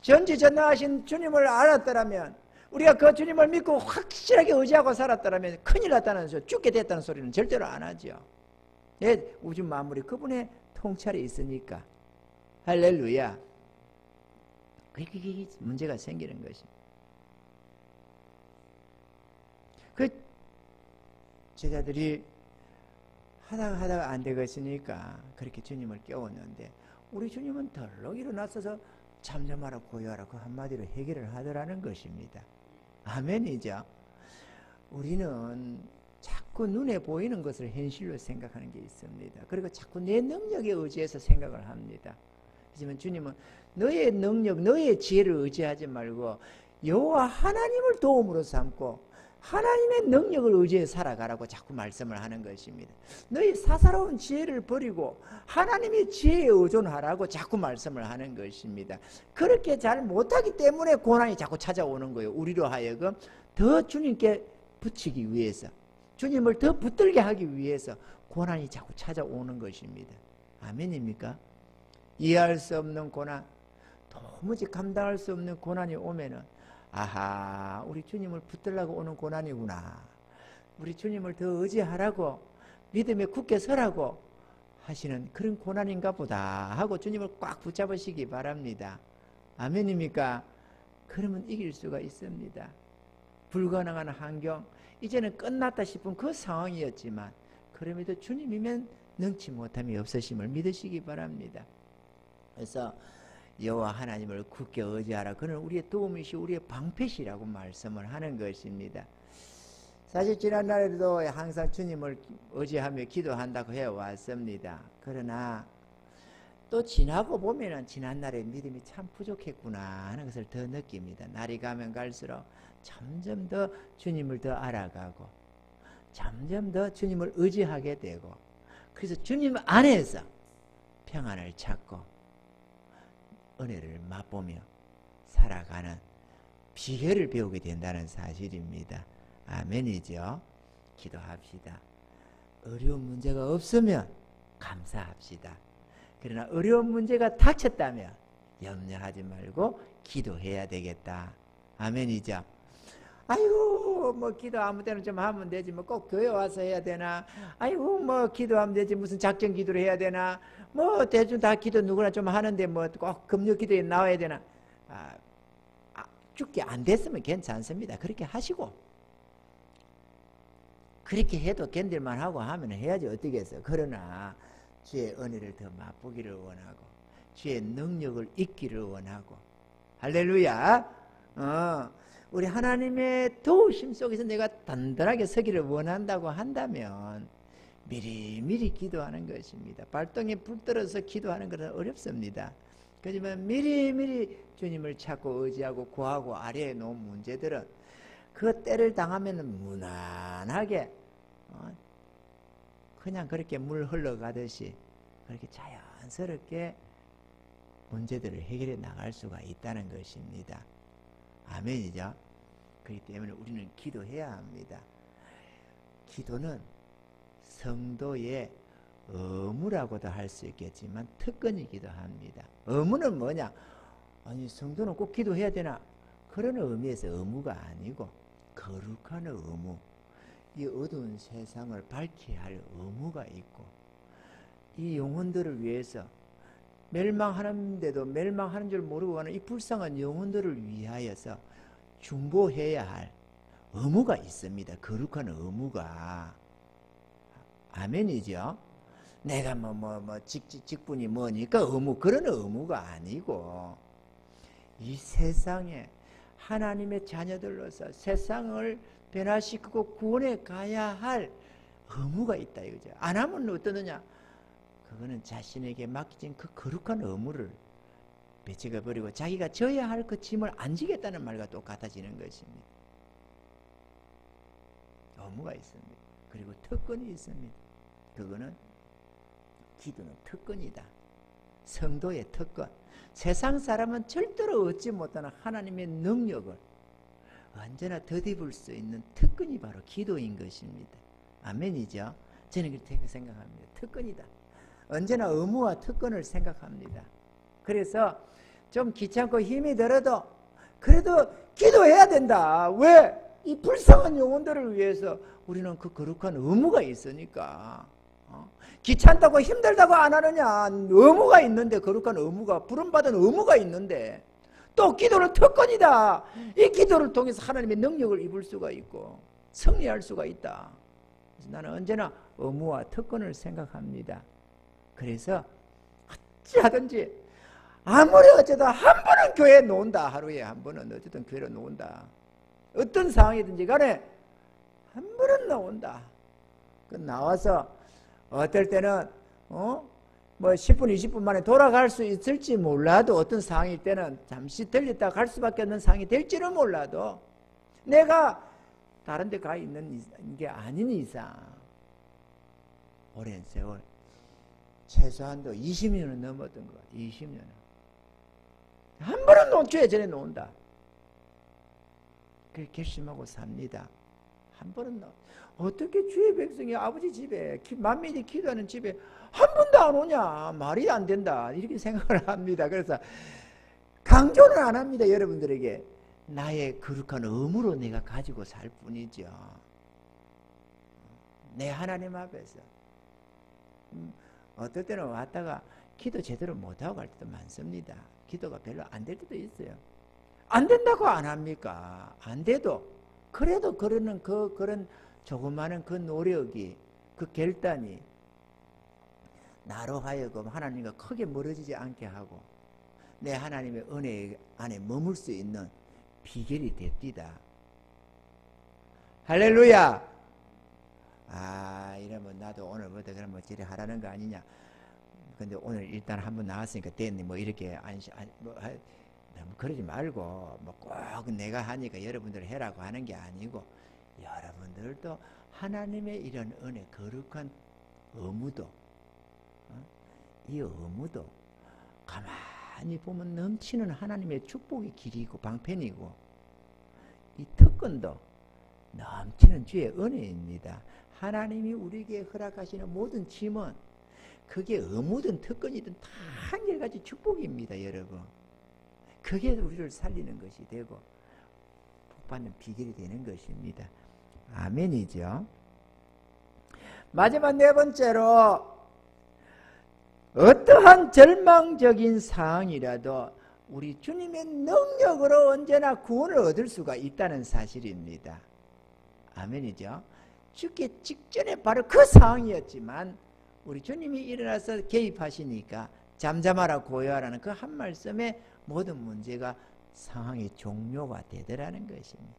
전지전능하신 주님을 알았더라면, 우리가 그 주님을 믿고 확실하게 의지하고 살았더라면 큰일 났다는 소리, 죽게 됐다는 소리는 절대로 안 하죠. 예, 우주 만물이 그분의 통찰이 있으니까. 할렐루야. 그게 문제가 생기는 것입니다. 그 제자들이 하다가 안 되겠으니까 그렇게 주님을 깨웠는데, 우리 주님은 덜렁 일어나서서 잠잠하라 고요하라 그 한마디로 해결을 하더라는 것입니다. 아멘이죠. 우리는 자꾸 눈에 보이는 것을 현실로 생각하는 게 있습니다. 그리고 자꾸 내 능력에 의지해서 생각을 합니다. 하지만 주님은 너의 능력, 너의 지혜를 의지하지 말고 여호와 하나님을 도움으로 삼고 하나님의 능력을 의지해 살아가라고 자꾸 말씀을 하는 것입니다. 너희 사사로운 지혜를 버리고 하나님의 지혜에 의존하라고 자꾸 말씀을 하는 것입니다. 그렇게 잘 못하기 때문에 고난이 자꾸 찾아오는 거예요. 우리로 하여금 더 주님께 붙이기 위해서, 주님을 더 붙들게 하기 위해서 고난이 자꾸 찾아오는 것입니다. 아멘입니까? 이해할 수 없는 고난, 도무지 감당할 수 없는 고난이 오면은 아하, 우리 주님을 붙들라고 오는 고난이구나. 우리 주님을 더 의지하라고 믿음에 굳게 서라고 하시는 그런 고난인가 보다 하고 주님을 꽉 붙잡으시기 바랍니다. 아멘입니까? 그러면 이길 수가 있습니다. 불가능한 환경, 이제는 끝났다 싶은 그 상황이었지만 그럼에도 주님이면 능치 못함이 없으심을 믿으시기 바랍니다. 그래서 여호와 하나님을 굳게 의지하라. 그는 우리의 도움이시오 우리의 방패시라고 말씀을 하는 것입니다. 사실 지난날에도 항상 주님을 의지하며 기도한다고 해왔습니다. 그러나 또 지나고 보면은 지난날의 믿음이 참 부족했구나 하는 것을 더 느낍니다. 날이 가면 갈수록 점점 더 주님을 더 알아가고 점점 더 주님을 의지하게 되고 그래서 주님 안에서 평안을 찾고 은혜를 맛보며 살아가는 비결을 배우게 된다는 사실입니다. 아멘이죠. 기도합시다. 어려운 문제가 없으면 감사합시다. 그러나 어려운 문제가 닥쳤다면 염려하지 말고 기도해야 되겠다. 아멘이죠. 아이고 뭐 기도 아무 때나 좀 하면 되지 뭐 꼭 교회 와서 해야 되나, 아이고 뭐 기도하면 되지 무슨 작정 기도를 해야 되나, 뭐 대충 다 기도 누구나 좀 하는데 뭐 꼭 금요 기도에 나와야 되나. 죽게 안 됐으면 괜찮습니다. 그렇게 하시고 그렇게 해도 견딜만 하고 하면 해야지 어떻겠어요. 그러나 주의 은혜를 더 맛보기를 원하고 주의 능력을 잊기를 원하고 할렐루야. 우리 하나님의 도우심 속에서 내가 단단하게 서기를 원한다고 한다면 미리미리 기도하는 것입니다. 발등에 불 떨어서 기도하는 것은 어렵습니다. 그렇지만 미리미리 주님을 찾고 의지하고 구하고 아래에 놓은 문제들은 그 때를 당하면 무난하게 그냥 그렇게 물 흘러가듯이 그렇게 자연스럽게 문제들을 해결해 나갈 수가 있다는 것입니다. 아멘이죠. 그렇기 때문에 우리는 기도해야 합니다. 기도는 성도의 의무라고도 할 수 있겠지만 특권이기도 합니다. 의무는 뭐냐? 아니 성도는 꼭 기도해야 되나? 그런 의미에서 의무가 아니고 거룩한 의무, 이 어두운 세상을 밝혀야 할 의무가 있고 이 영혼들을 위해서 멸망하는데도 멸망하는 줄 모르고 가는 이 불쌍한 영혼들을 위하여서 중보해야 할 의무가 있습니다. 거룩한 의무가. 아멘이죠. 내가 직분이 뭐니까 의무, 그런 의무가 아니고 이 세상에 하나님의 자녀들로서 세상을 변화시키고 구원해 가야 할 의무가 있다 이거죠. 안 하면 어떠느냐? 그거는 자신에게 맡겨진 그 거룩한 의무를 배척해 버리고 자기가 져야 할 그 짐을 안 지겠다는 말과 똑같아지는 것입니다. 의무가 있습니다. 그리고 특권이 있습니다. 그거는 기도는 특권이다. 성도의 특권. 세상 사람은 절대로 얻지 못하는 하나님의 능력을 언제나 덧입을 수 있는 특권이 바로 기도인 것입니다. 아멘이죠. 저는 그렇게 생각합니다. 특권이다. 언제나 의무와 특권을 생각합니다. 그래서 좀 귀찮고 힘이 들어도 그래도 기도해야 된다. 왜? 이 불쌍한 영혼들을 위해서 우리는 그 거룩한 의무가 있으니까. 귀찮다고 힘들다고 안 하느냐? 의무가 있는데, 거룩한 의무가, 부름받은 의무가 있는데 또 기도는 특권이다. 이 기도를 통해서 하나님의 능력을 입을 수가 있고 승리할 수가 있다. 그래서 나는 언제나 의무와 특권을 생각합니다. 그래서 어찌하든지 아무리 어쩌다 한 번은 교회에 놓은다. 하루에 한 번은 어쨌든 교회로 놓은다. 어떤 상황이든지 간에 한 번은 나온다. 그 나와서 어떨 때는 뭐 10분 20분 만에 돌아갈 수 있을지 몰라도 어떤 상황일 때는 잠시 들렸다 갈 수밖에 없는 상황이 될지는 몰라도 내가 다른 데 가 있는 게 아닌 이상 오랜 세월 최소한도 20년은 넘었던 것 같아요. 20년은 한 번은 주의 전에 놓은다. 그렇게 결심하고 삽니다. 한 번은 어떻게 주의 백성이 아버지 집에 만민이 기도하는 집에 한 번도 안 오냐? 말이 안 된다. 이렇게 생각을 합니다. 그래서 강조는 안 합니다. 여러분들에게 나의 거룩한 의무로 내가 가지고 살 뿐이죠. 내 하나님 앞에서 어떨 때는 왔다가 기도 제대로 못하고 갈 때도 많습니다. 기도가 별로 안 될 때도 있어요. 안 된다고 안 합니까? 안 돼도 그래도 그런 조그마한 그 노력이, 그 결단이 나로 하여금 하나님과 크게 멀어지지 않게 하고 내 하나님의 은혜 안에 머물 수 있는 비결이 됐디다. 할렐루야. 이러면 나도 오늘부터 그럼 뭐 지리 하라는 거 아니냐. 근데 오늘 일단 한번 나왔으니까 됐니 뭐 이렇게 너무 그러지 말고 뭐 꼭 내가 하니까 여러분들 해라고 하는 게 아니고, 여러분들도 하나님의 이런 은혜, 거룩한 의무도, 이 의무도 가만히 보면 넘치는 하나님의 축복의 길이고 방편이고, 이 특권도 넘치는 주의 은혜입니다. 하나님이 우리에게 허락하시는 모든 짐은 그게 의무든 특권이든 다 한결같이 축복입니다, 여러분. 그게 우리를 살리는 것이 되고 복받는 비결이 되는 것입니다. 아멘이죠. 마지막 네 번째로, 어떠한 절망적인 상황이라도 우리 주님의 능력으로 언제나 구원을 얻을 수가 있다는 사실입니다. 아멘이죠. 죽기 직전에 바로 그 상황이었지만 우리 주님이 일어나서 개입하시니까 잠잠하라 고요하라는 그 한 말씀에 모든 문제가 상황이 종료가 되더라는 것입니다.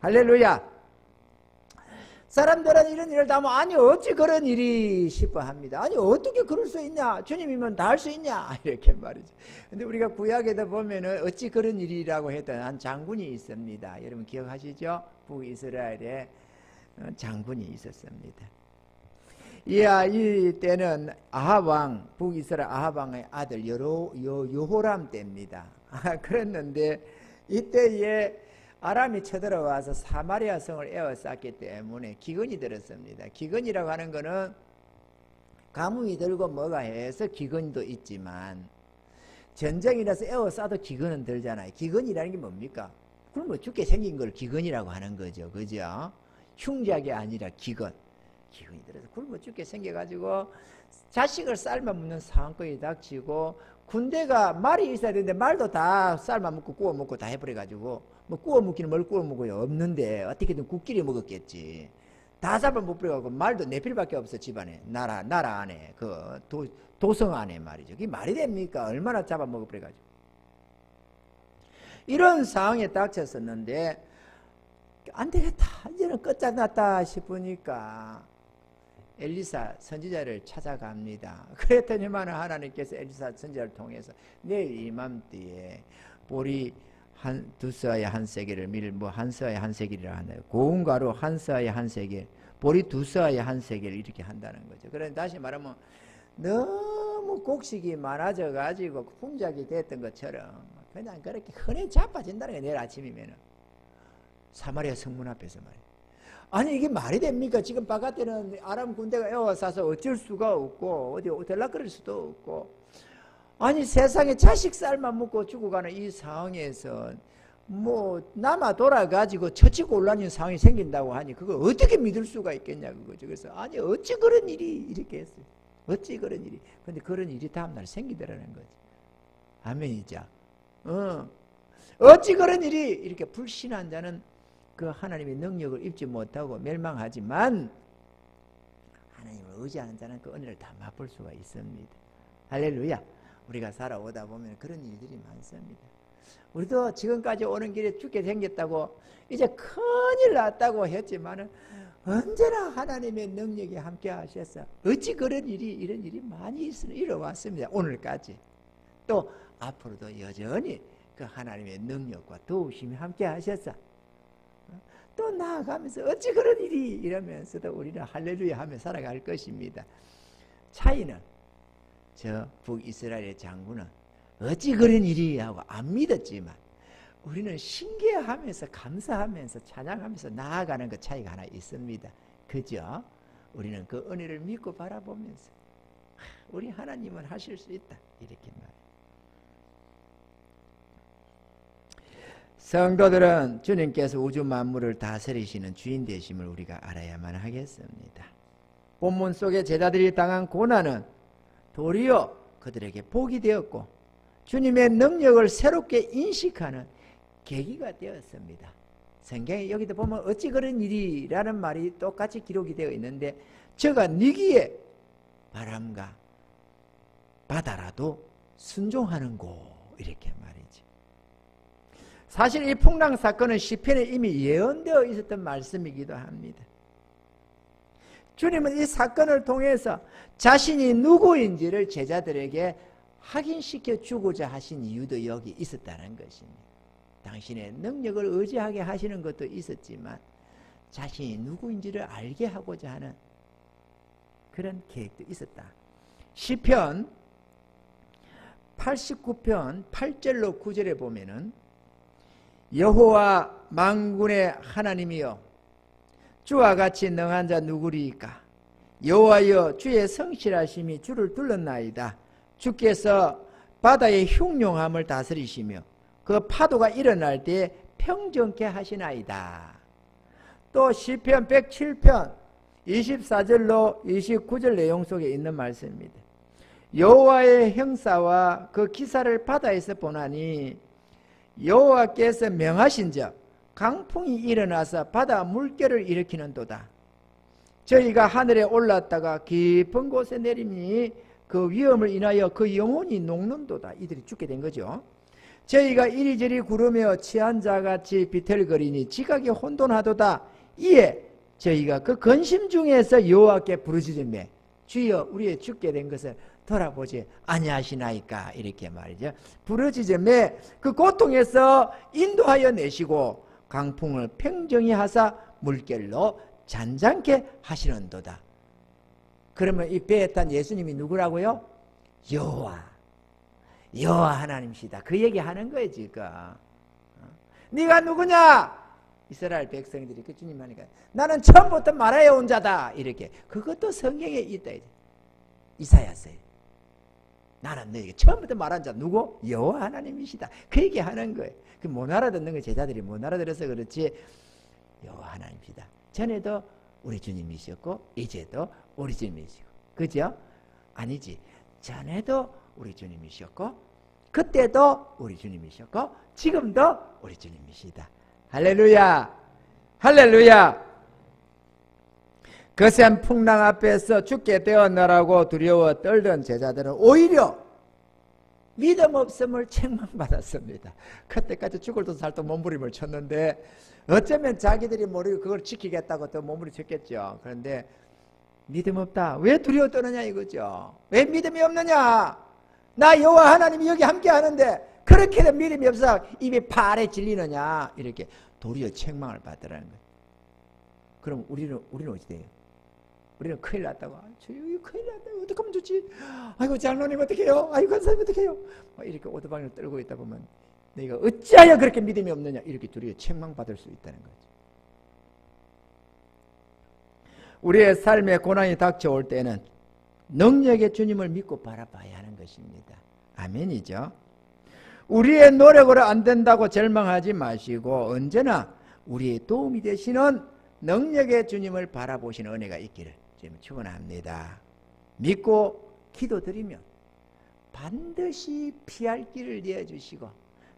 할렐루야. 사람들은 이런 일을 다 하면 아니 어찌 그런 일이 싶어 합니다. 아니 어떻게 그럴 수 있냐, 주님이면 다 할 수 있냐, 이렇게 말이죠. 근데 우리가 구약에도 보면은 어찌 그런 일이라고 했던 한 장군이 있습니다. 여러분 기억하시죠? 북이스라엘에 장군이 있었습니다. 이 때는 아합왕, 북이스라엘 아합왕의 아들 여호람 때입니다. 그랬는데 이때에 아람이 쳐들어와서 사마리아 성을 에워쌌기 때문에 기근이 들었습니다. 기근이라고 하는 것은 가뭄이 들고 뭐가 해서 기근도 있지만 전쟁이라서 에워싸도 기근은 들잖아요. 기근이라는 게 뭡니까? 그럼 뭐 죽게 생긴 걸 기근이라고 하는 거죠. 그죠? 흉작이 아니라 기근이 들어서 굶어 죽게 생겨가지고 자식을 삶아 먹는 상황까지 닥치고, 군대가 말이 있어야 되는데 말도 다 삶아 먹고 구워 먹고 다 해버려가지고, 뭐 구워 먹기는 뭘 구워 먹어요? 없는데 어떻게든 국끼리 먹었겠지. 다 삶아 먹버려가지고 말도 네 필밖에 없어. 집안에 나라 안에 그 도성 안에 말이죠. 그게 말이 됩니까? 얼마나 잡아 먹어버려가지고. 이런 상황에 닥쳤었는데 안 되겠다, 이제는 끝장났다 싶으니까 엘리사 선지자를 찾아갑니다. 그랬더니만 하나님께서 엘리사 선지자를 통해서 내일 이맘때에 보리 두 서아의 한 세겔을 한 서아의 한 세겔이라 하나요? 고운 가루 한 서아의 한 세겔, 보리 두 서아의 한 세겔 이렇게 한다는 거죠. 그런데 다시 말하면 너무 곡식이 많아져 가지고 품작이 됐던 것처럼 그냥 그렇게 흔히 자빠진다는 거예요. 내일 아침이면은 사마리아 성문 앞에서 말이에요. 아니 이게 말이 됩니까? 지금 바깥에는 아람 군대가 에워싸서 어쩔 수가 없고 어디 들락거릴 수도 없고, 아니 세상에 자식 쌀만 먹고 죽어가는 이 상황에서 뭐 남아 돌아가지고 처치곤란인 상황이 생긴다고 하니 그걸 어떻게 믿을 수가 있겠냐 그거죠. 그래서 아니 어찌 그런 일이 이렇게 했어요. 어찌 그런 일이. 근데 그런 일이 다음날 생기더라는 거지. 아멘이죠. 어찌 그런 일이. 이렇게 불신한 자는 그 하나님의 능력을 입지 못하고 멸망하지만 하나님을 의지하는 자는 그 은혜를 다 맛볼 수가 있습니다. 할렐루야. 우리가 살아오다 보면 그런 일들이 많습니다. 우리도 지금까지 오는 길에 죽게 생겼다고 이제 큰일 났다고 했지만은 언제나 하나님의 능력이 함께 하셔서 어찌 그런 일이 이런 일이 많이 일어왔습니다. 오늘까지. 또 앞으로도 여전히 그 하나님의 능력과 도우심이 함께 하셔서 또 나아가면서 어찌 그런 일이 이러면서도 우리는 할렐루야 하며 살아갈 것입니다. 차이는 저 북이스라엘의 장군은 어찌 그런 일이 하고 안 믿었지만 우리는 신기해하면서 감사하면서 찬양하면서 나아가는 그 차이가 하나 있습니다. 그죠? 우리는 그 은혜를 믿고 바라보면서 우리 하나님은 하실 수 있다 이렇게 말해요. 성도들은 주님께서 우주 만물을 다스리시는 주인 되심을 우리가 알아야만 하겠습니다. 본문 속에 제자들이 당한 고난은 도리어 그들에게 복이 되었고 주님의 능력을 새롭게 인식하는 계기가 되었습니다. 성경에 여기도 보면 어찌 그런 일이라는 말이 똑같이 기록이 되어 있는데 저가 니기에 바람과 바다라도 순종하는고 이렇게 말이지. 사실 이 풍랑 사건은 시편에 이미 예언되어 있었던 말씀이기도 합니다. 주님은 이 사건을 통해서 자신이 누구인지를 제자들에게 확인시켜 주고자 하신 이유도 여기 있었다는 것입니다. 당신의 능력을 의지하게 하시는 것도 있었지만 자신이 누구인지를 알게 하고자 하는 그런 계획도 있었다. 시편 89편 8절로 9절에 보면은 여호와 만군의 하나님이여 주와 같이 능한 자 누구리이까? 여호와여 주의 성실하심이 주를 둘렀나이다. 주께서 바다의 흉룡함을 다스리시며 그 파도가 일어날 때 평정케 하시나이다. 또 시편 107편 24절로 29절 내용 속에 있는 말씀입니다. 여호와의 형사와 그 기사를 바다에서 보나니 여호와께서 명하신즉 강풍이 일어나서 바다 물결을 일으키는도다. 저희가 하늘에 올랐다가 깊은 곳에 내리니 그 위험을 인하여 그 영혼이 녹는도다. 이들이 죽게 된 거죠. 저희가 이리저리 구르며 취한 자같이 비틀거리니 지각이 혼돈하도다. 이에 저희가 그 근심 중에서 여호와께 부르짖으며 주여 우리의 죽게 된 것을 돌아보지 아니하시나이까 이렇게 말이죠. 부르짖으며 그 고통에서 인도하여 내시고 강풍을 평정히 하사 물결로 잔잔케 하시는도다. 그러면 이 배에 탄 예수님이 누구라고요? 여호와 하나님이시다. 그 얘기하는 거예요 지금. 네가 누구냐? 이스라엘 백성들이 그 주님 하니까 나는 처음부터 말하여 온 자다 이렇게. 그것도 성경에 있다. 이사야서에 나는 너에게 처음부터 말한 자 누구? 여호와 하나님이시다. 그 얘기하는 거예요. 그 못 알아듣는 거 제자들이 못 알아들어서 그렇지. 여호와 하나님이시다. 전에도 우리 주님이셨고 이제도 우리 주님이시고, 그죠? 아니지. 전에도 우리 주님이셨고 그때도 우리 주님이셨고 지금도 우리 주님이시다. 할렐루야, 할렐루야. 거센 풍랑 앞에서 죽게 되었나라고 두려워 떨던 제자들은 오히려 믿음 없음을 책망받았습니다. 그때까지 죽을 듯 살도 몸부림을 쳤는데 어쩌면 자기들이 모르고 그걸 지키겠다고 또 몸부림쳤겠죠. 그런데 믿음 없다. 왜 두려워 떠느냐 이거죠. 왜 믿음이 없느냐. 나 여호와 하나님이 여기 함께 하는데 그렇게도 믿음이 없어 입이 파래 질리느냐 이렇게 도리어 책망을 받으라는 거예요. 그럼 우리는 어찌 돼요? 우리는 큰일 났다고. 저 여기 큰일 났다. 어떻게 하면 좋지? 아이고 장로님 어떻게 해요? 아이고 간사님 어떻게 해요? 이렇게 오두방을 떨고 있다 보면 내가 어찌하여 그렇게 믿음이 없느냐 이렇게 도리어 책망받을 수 있다는 거죠. 우리의 삶에 고난이 닥쳐올 때는 능력의 주님을 믿고 바라봐야 하는 것입니다. 아멘이죠. 우리의 노력으로 안 된다고 절망하지 마시고 언제나 우리의 도움이 되시는 능력의 주님을 바라보시는 은혜가 있기를 주님 축원합니다. 믿고 기도드리면 반드시 피할 길을 내어주시고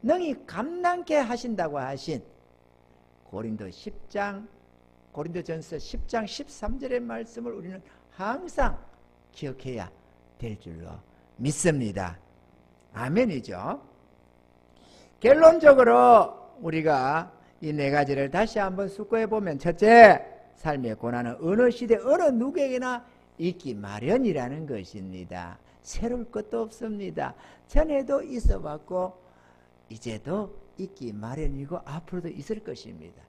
능히 감당케 하신다고 하신 고린도전서 10장 13절의 말씀을 우리는 항상 기억해야 될 줄로 믿습니다. 아멘이죠. 결론적으로 우리가 이 네 가지를 다시 한번 숙고해 보면, 첫째, 삶의 고난은 어느 시대 어느 누구에게나 있기 마련이라는 것입니다. 새로울 것도 없습니다. 전에도 있어봤고 이제도 있기 마련이고 앞으로도 있을 것입니다.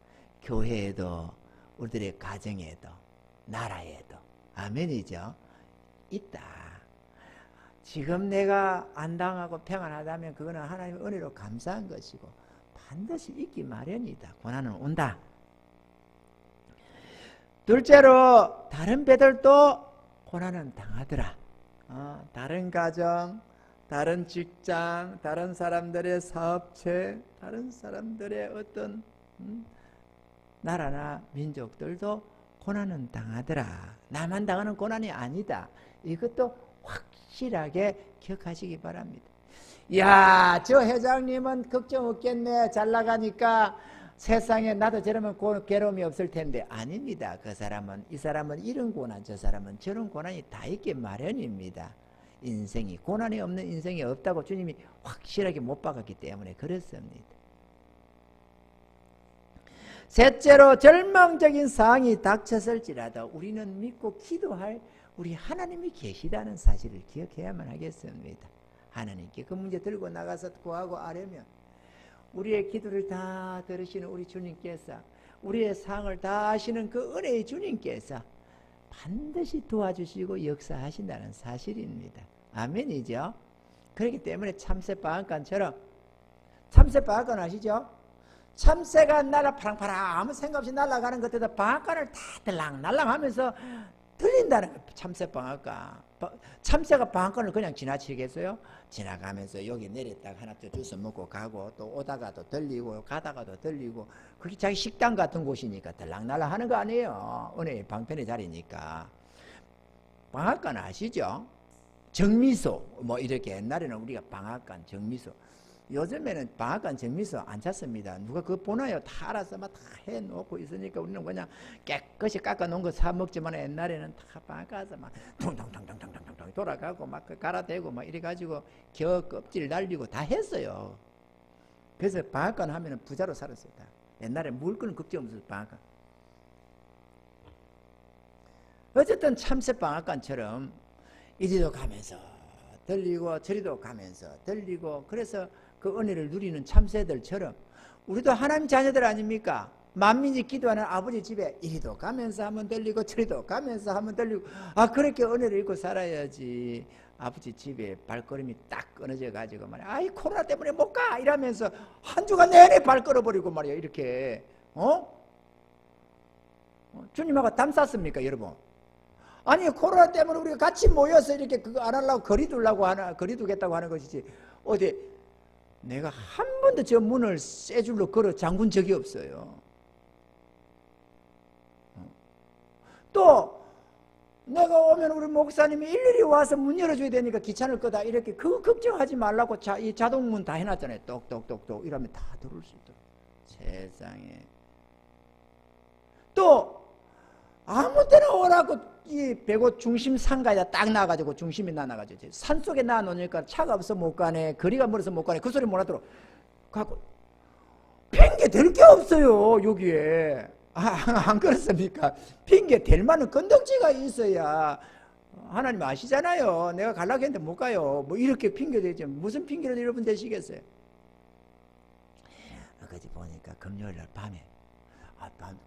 교회에도 우리들의 가정에도 나라에도. 아멘이죠. 있다. 지금 내가 안 당하고 평안하다면 그거는 하나님의 은혜로 감사한 것이고 반드시 있기 마련이다. 고난은 온다. 둘째로 다른 배들도 고난은 당하더라. 다른 가정, 다른 직장, 다른 사람들의 사업체, 다른 사람들의 어떤 나라나 민족들도 고난은 당하더라. 나만 당하는 고난이 아니다. 이것도 확실하게 기억하시기 바랍니다. 야, 저 회장님은 걱정 없겠네. 잘 나가니까 세상에 나도 저러면 괴로움이 없을 텐데. 아닙니다. 그 사람은, 이 사람은 이런 고난, 저 사람은 저런 고난이 다 있기 마련입니다. 인생이, 고난이 없는 인생이 없다고 주님이 확실하게 못 박았기 때문에 그렇습니다. 셋째로, 절망적인 상황이 닥쳤을지라도 우리는 믿고 기도할 우리 하나님이 계시다는 사실을 기억해야만 하겠습니다. 하나님께 그 문제 들고 나가서 구하고 아뢰면 우리의 기도를 다 들으시는 우리 주님께서, 우리의 상을 다 아시는 그 은혜의 주님께서 반드시 도와주시고 역사하신다는 사실입니다. 아멘이죠. 그렇기 때문에 참새방앗간처럼, 참새방앗간 아시죠? 참새가 파랑파랑 아무 생각 없이 날아가는 것보다 방앗간을 다 들랑날랑 하면서 들린다는 거예요. 참새방앗간. 참새가 방앗간을 그냥 지나치겠어요? 지나가면서 여기 내렸다가 하나 또 주워 먹고 가고, 또 오다가도 들리고 가다가도 들리고, 그게 자기 식당 같은 곳이니까 들랑날랑 하는 거 아니에요. 은혜의 방편의 자리니까. 방앗간 아시죠? 정미소 뭐 이렇게, 옛날에는 우리가 방앗간, 정미소, 요즘에는 방앗간, 정미소 안 찾습니다. 누가 그거 보나요? 다 알아서 막 다 해놓고 있으니까 우리는 그냥 깨끗이 깎아놓은 거 사 먹지만, 옛날에는 다 방앗간에서 막 퉁퉁퉁퉁퉁퉁퉁 돌아가고 막 갈아대고 막 이래가지고 겨 껍질 날리고 다 했어요. 그래서 방앗간 하면은 부자로 살았어요. 다. 옛날에 물건은 걱정 없었어요. 방앗간. 어쨌든 참새 방앗간처럼 이리도 가면서 들리고 저리도 가면서 들리고, 그래서 그 은혜를 누리는 참새들처럼 우리도 하나님 자녀들 아닙니까? 만민이 기도하는 아버지 집에 이리도 가면서 한번 들리고 저리도 가면서 한번 들리고, 아, 그렇게 은혜를 입고 살아야지. 아버지 집에 발걸음이 딱 끊어져 가지고 말이야, 아이 코로나 때문에 못 가 이러면서 한 주간 내내 발 끌어버리고 말이야, 이렇게 주님하고 담 쌌습니까 여러분? 아니, 코로나 때문에 우리가 같이 모여서 이렇게 그거 안 하려고 거리 두겠다고 하는 것이지, 어디 내가 한 번도 저 문을 쇠 줄로 걸어 잠근 적이 없어요. 또 내가 오면 우리 목사님이 일일이 와서 문 열어줘야 되니까 귀찮을 거다, 이렇게 그거 걱정하지 말라고 이 자동문 다 해놨잖아요. 똑똑똑똑 이러면 다 들어올 수 있도록. 세상에. 또 아무 때나 오라고 이 배고 중심 상가에다 딱 나가지고, 중심이 나가지고 산 속에 놔놓으니까 차가 없어 못 가네, 거리가 멀어서 못 가네, 그 소리 못 하도록 갖고 핑계 댈 게 없어요 여기에. 안 그렇습니까? 핑계 댈 만한 건덕지가 있어야, 하나님 아시잖아요. 내가 가려고 했는데 못 가요, 뭐 이렇게 핑계 대죠. 무슨 핑계를 여러분 대시겠어요? 어제 보니까 금요일날 밤에,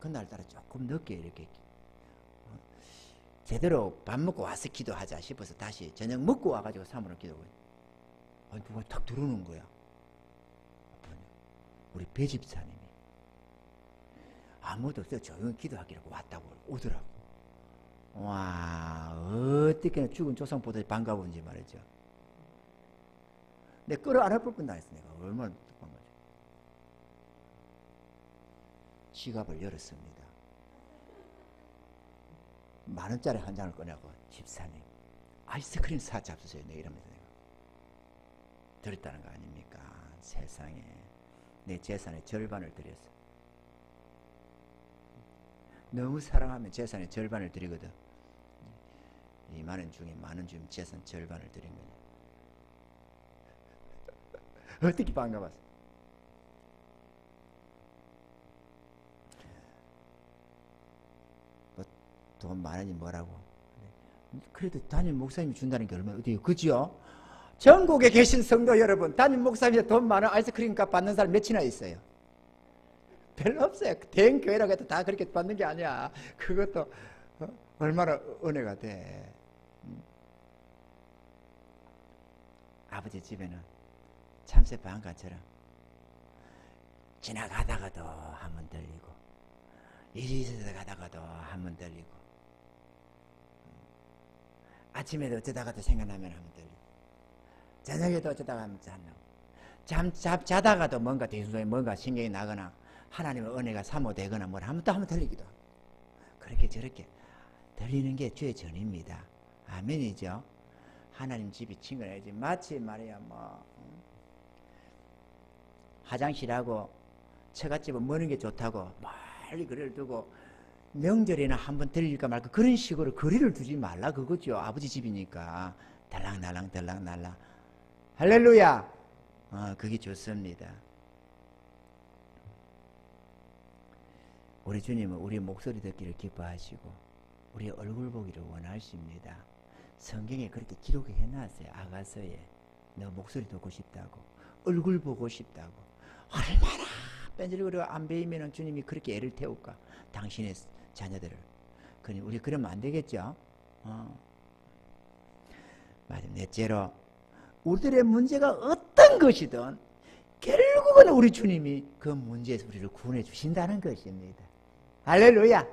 그날따라 조금 늦게 이렇게 제대로 밥 먹고 와서 기도하자 싶어서 다시 저녁 먹고 와가지고 사모를 기도하고, 아니 누가 탁 들어오는 거야. 우리 배집사님이 아무도 없어요. 조용히 기도하기라고 왔다고 오더라고. 와, 어떻게나 죽은 조상 보다 반가운지 말이죠. 내 끌어안을 뻔뻔 했어. 내가 얼마나 반가운지. 지갑을 열었습니다. 10,000원짜리 한 장을 꺼내고, 집사님 아이스크림 사 잡수세요. 내 이러면서 내가 드렸다는 거 아닙니까? 세상에, 내 재산의 절반을 드렸어. 너무 사랑하면 재산의 절반을 드리거든. 20,000원 중에 10,000원 주면 재산 절반을 드린 거야. 어떻게 반가웠어? 돈 10,000원이 뭐라고? 그래도 담임 목사님이 준다는 게 얼마나 어때요? 그죠? 전국에 계신 성도 여러분, 담임 목사님이 돈 많은 아이스크림 값 받는 사람 몇이나 있어요? 별로 없어요. 대형 교회라고 해도 다 그렇게 받는 게 아니야. 그것도 얼마나 은혜가 돼. 아버지 집에는 참새 방앗간처럼 지나가다가도 한번 들리고, 이리 가다가도 한번 들리고, 아침에도 어쩌다가도 생각나면 한번 들리고, 저녁에도 어쩌다가 하면 자다가도 뭔가 대순간에 뭔가 신경이 나거나 하나님의 은혜가 사모되거나 뭘 하면 또 한번 들리기도 하고, 그렇게 저렇게 들리는 게 주의 전입니다. 아멘이죠. 하나님 집이 친근해야지. 마치 말이야 화장실하고 처갓집은 머는 게 좋다고 멀리 거리를 두고 명절에는 한번 들릴까 말까 그런 식으로 거리를 두지 말라 그거죠. 아버지 집이니까 달랑달랑 달랑달랑. 할렐루야. 그게 좋습니다. 우리 주님은 우리 목소리 듣기를 기뻐하시고 우리 얼굴 보기를 원하십니다. 성경에 그렇게 기록해 놨어요. 아가서에 너 목소리 듣고 싶다고, 얼굴 보고 싶다고. 얼마나 뺀질거리고 안 배이면 주님이 그렇게 애를 태울까, 당신의 자녀들을. 그러니 우리 그러면 안 되겠죠. 맞아. 넷째로, 우리들의 문제가 어떤 것이든 결국은 우리 주님이 그 문제에서 우리를 구원해 주신다는 것입니다. 할렐루야.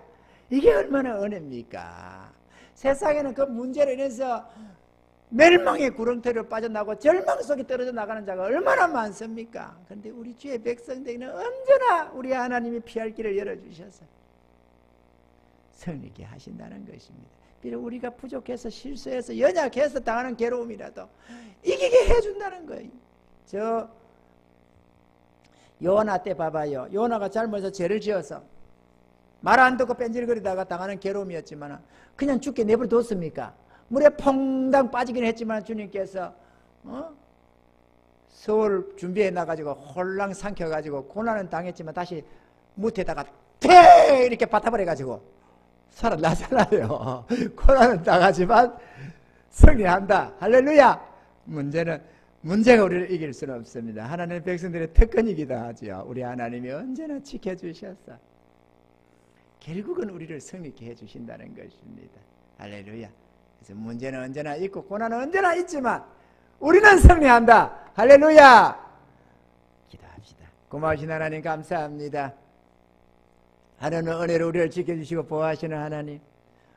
이게 얼마나 은혜입니까? 세상에는 그 문제로 인해서 멸망의 구렁텅이로 빠져나고 절망 속에 떨어져 나가는 자가 얼마나 많습니까? 그런데 우리 주의 백성들에게는 언제나 우리 하나님이 피할 길을 열어주셔서 승리케 하신다는 것입니다. 비록 우리가 부족해서 실수해서 연약해서 당하는 괴로움이라도 이기게 해준다는 거예요. 저 요나 때 봐봐요. 요나가 잘못해서 죄를 지어서 말 안 듣고 뺀질거리다가 당하는 괴로움이었지만 그냥 죽게 내버려뒀습니까? 물에 퐁당 빠지긴 했지만 주님께서 서울 준비해 놔가지고 홀랑 삼켜가지고 고난은 당했지만 다시 무태에다가 태 이렇게 받아버려가지고 살아나잖아요. 고난은 당하지만 승리한다. 할렐루야. 문제가 우리를 이길 수는 없습니다. 하나님의 백성들의 특권이기도 하죠. 우리 하나님이 언제나 지켜주셨어. 결국은 우리를 승리케 해주신다는 것입니다. 할렐루야. 그래서 문제는 언제나 있고 고난은 언제나 있지만 우리는 승리한다. 할렐루야. 기도합시다. 고마우신 하나님 감사합니다. 하나님은 은혜로 우리를 지켜주시고 보호하시는 하나님,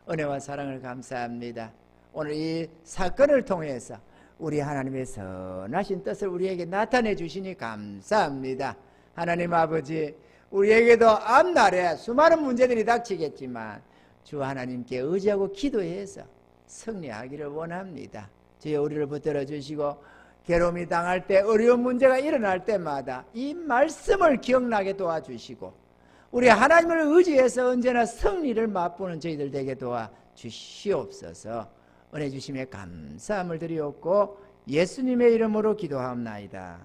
은혜와 사랑을 감사합니다. 오늘 이 사건을 통해서 우리 하나님의 선하신 뜻을 우리에게 나타내 주시니 감사합니다. 하나님 아버지, 우리에게도 앞날에 수많은 문제들이 닥치겠지만 주 하나님께 의지하고 기도해서 승리하기를 원합니다. 주여 우리를 붙들어 주시고 괴로움이 당할 때, 어려운 문제가 일어날 때마다 이 말씀을 기억나게 도와주시고 우리 하나님을 의지해서 언제나 승리를 맛보는 저희들 되게 도와주시옵소서. 은혜 주심에 감사함을 드리옵고 예수님의 이름으로 기도하옵나이다.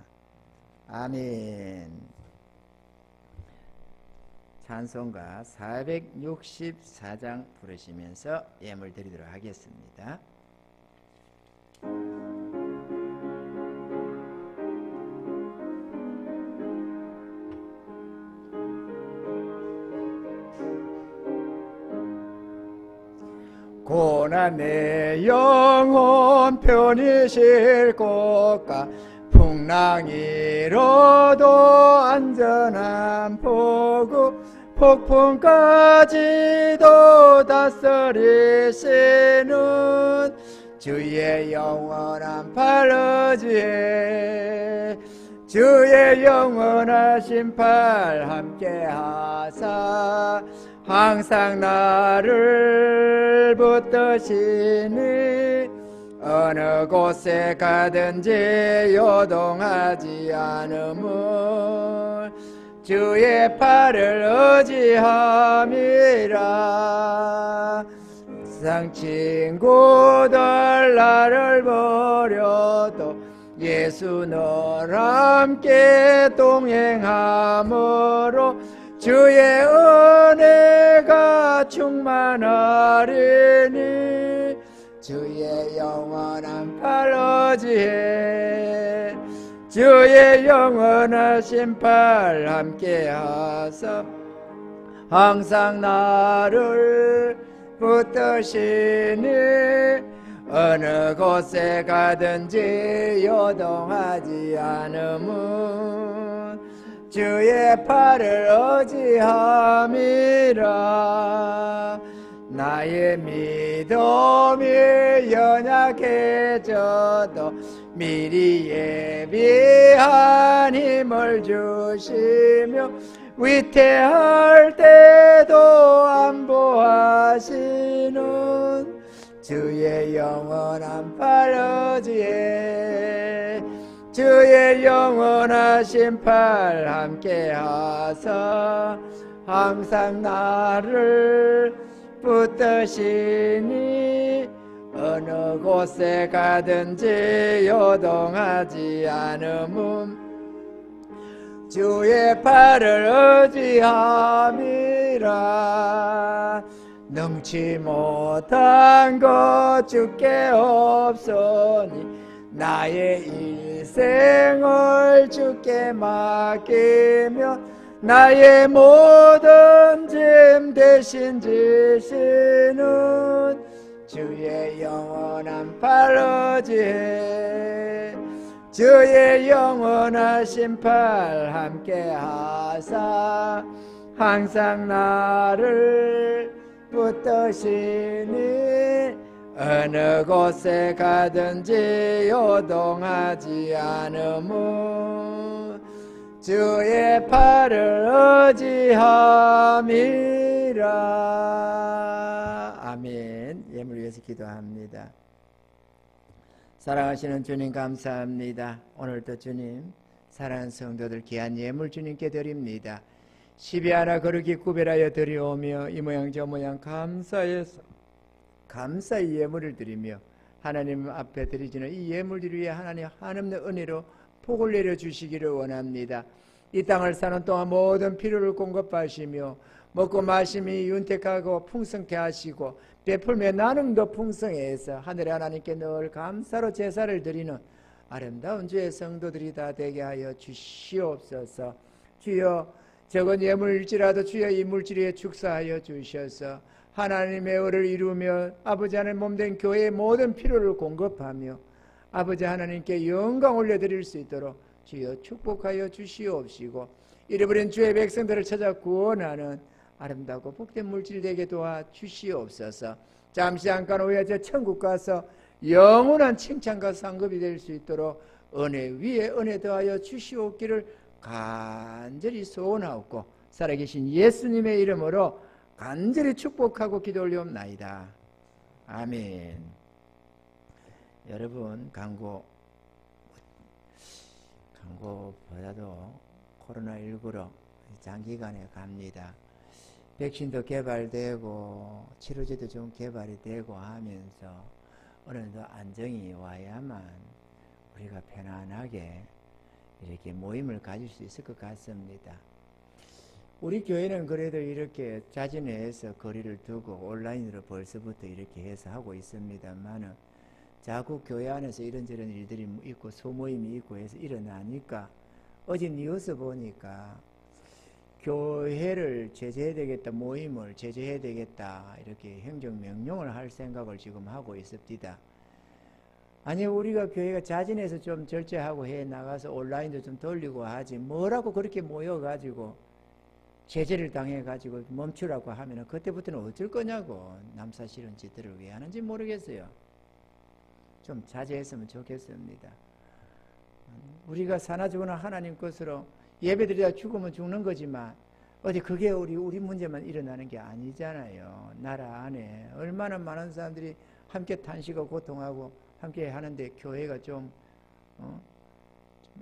아멘. 찬송가 464장 부르시면서 예물 드리도록 하겠습니다. 고난 내 영혼 편히 쉴 곳과 풍랑 이로도 안전한 포구 폭풍까지도 다스리시는 주의 영원한 팔 의지해 주의 영원하신 팔 함께하사 항상 나를 붙드시니 어느 곳에 가든지 요동하지 않음을 주의 팔을 의지함이라. 세상 친구들 나를 버려도 예수 늘 함께 동행함으로 주의 은혜가 충만하리니 주의 영원한 팔 의지해 주의 영원하신 팔 함께하사 항상 나를 붙드시니 어느 곳에 가든지 요동하지 않음은 주의 팔을 의지함이라. 나의 믿음이 연약해져도 미리 예비한 힘을 주시며 위태할 때도 안보하 하시는 주의 영원한 팔어지에 주의 영원하신 팔 함께 하사 항상 나를 붙드시니 어느 곳에 가든지 요동하지 않음은 주의 팔을 의지함이라. 능치 못한 것 주께 없으니 나의 일생을 주께 맡기며 나의 모든 짐 대신 지시는 주의 영원한 팔 의지해 주의 영원하신 팔 함께 하사 항상 나를 붙드시니 어느 곳에 가든지 요동하지 않음은 주의 팔을 의지함이라. 아멘. 예물 위해서 기도합니다. 사랑하시는 주님 감사합니다. 오늘도 주님 사랑하는 성도들 귀한 예물 주님께 드립니다. 12하나 거룩히 구별하여 드리오며 이 모양 저 모양 감사해서 감사의 예물을 드리며 하나님 앞에 드리지는 이 예물들 위해 하나님 한없는 은혜로 복을 내려주시기를 원합니다. 이 땅을 사는 동안 모든 필요를 공급하시며 먹고 마심이 윤택하고 풍성케 하시고 베풀며 나눔도 풍성해서 하늘의 하나님께 늘 감사로 제사를 드리는 아름다운 주의 성도들이 다 되게 하여 주시옵소서. 주여 적은 예물일지라도 주여 이 물질 위에 축사하여 주셔서 하나님의 의를 이루며 아버지 하나님 몸된 교회의 모든 필요를 공급하며 아버지 하나님께 영광 올려드릴 수 있도록 주여 축복하여 주시옵시고 잃어버린 주의 백성들을 찾아 구원하는 아름답고 복된 물질 되게 도와주시옵소서. 잠시 잠깐 후에 천국 가서 영원한 칭찬과 상급이 될 수 있도록 은혜 위에 은혜 더하여 주시옵기를 간절히 소원하옵고 살아계신 예수님의 이름으로 간절히 축복하고 기도 올리옵나이다. 아멘. 여러분 광고보다도 코로나19로 장기간에 갑니다. 백신도 개발되고 치료제도 좀 개발이 되고 하면서 어느 정도 안정이 와야만 우리가 편안하게 이렇게 모임을 가질 수 있을 것 같습니다. 우리 교회는 그래도 이렇게 자진해서 거리를 두고 온라인으로 벌써부터 이렇게 해서 하고 있습니다만은 자꾸 교회 안에서 이런저런 일들이 있고 소모임이 있고 해서 일어나니까 어제 뉴스 보니까 교회를 제재해야 되겠다, 모임을 제재해야 되겠다 이렇게 행정명령을 할 생각을 지금 하고 있습니다. 아니 우리가 교회가 자진해서 좀 절제하고 해 나가서 온라인도 좀 돌리고 하지 뭐라고 그렇게 모여가지고 제재를 당해가지고 멈추라고 하면 그때부터는 어쩔 거냐고. 남사실은 짓들을 왜 하는지 모르겠어요. 좀 자제했으면 좋겠습니다. 우리가 사나 죽으나 하나님 것으로 예배드리다 죽으면 죽는 거지만 어디 그게 우리 문제만 일어나는 게 아니잖아요. 나라 안에 얼마나 많은 사람들이 함께 탄식하고 고통하고 함께 하는데 교회가 좀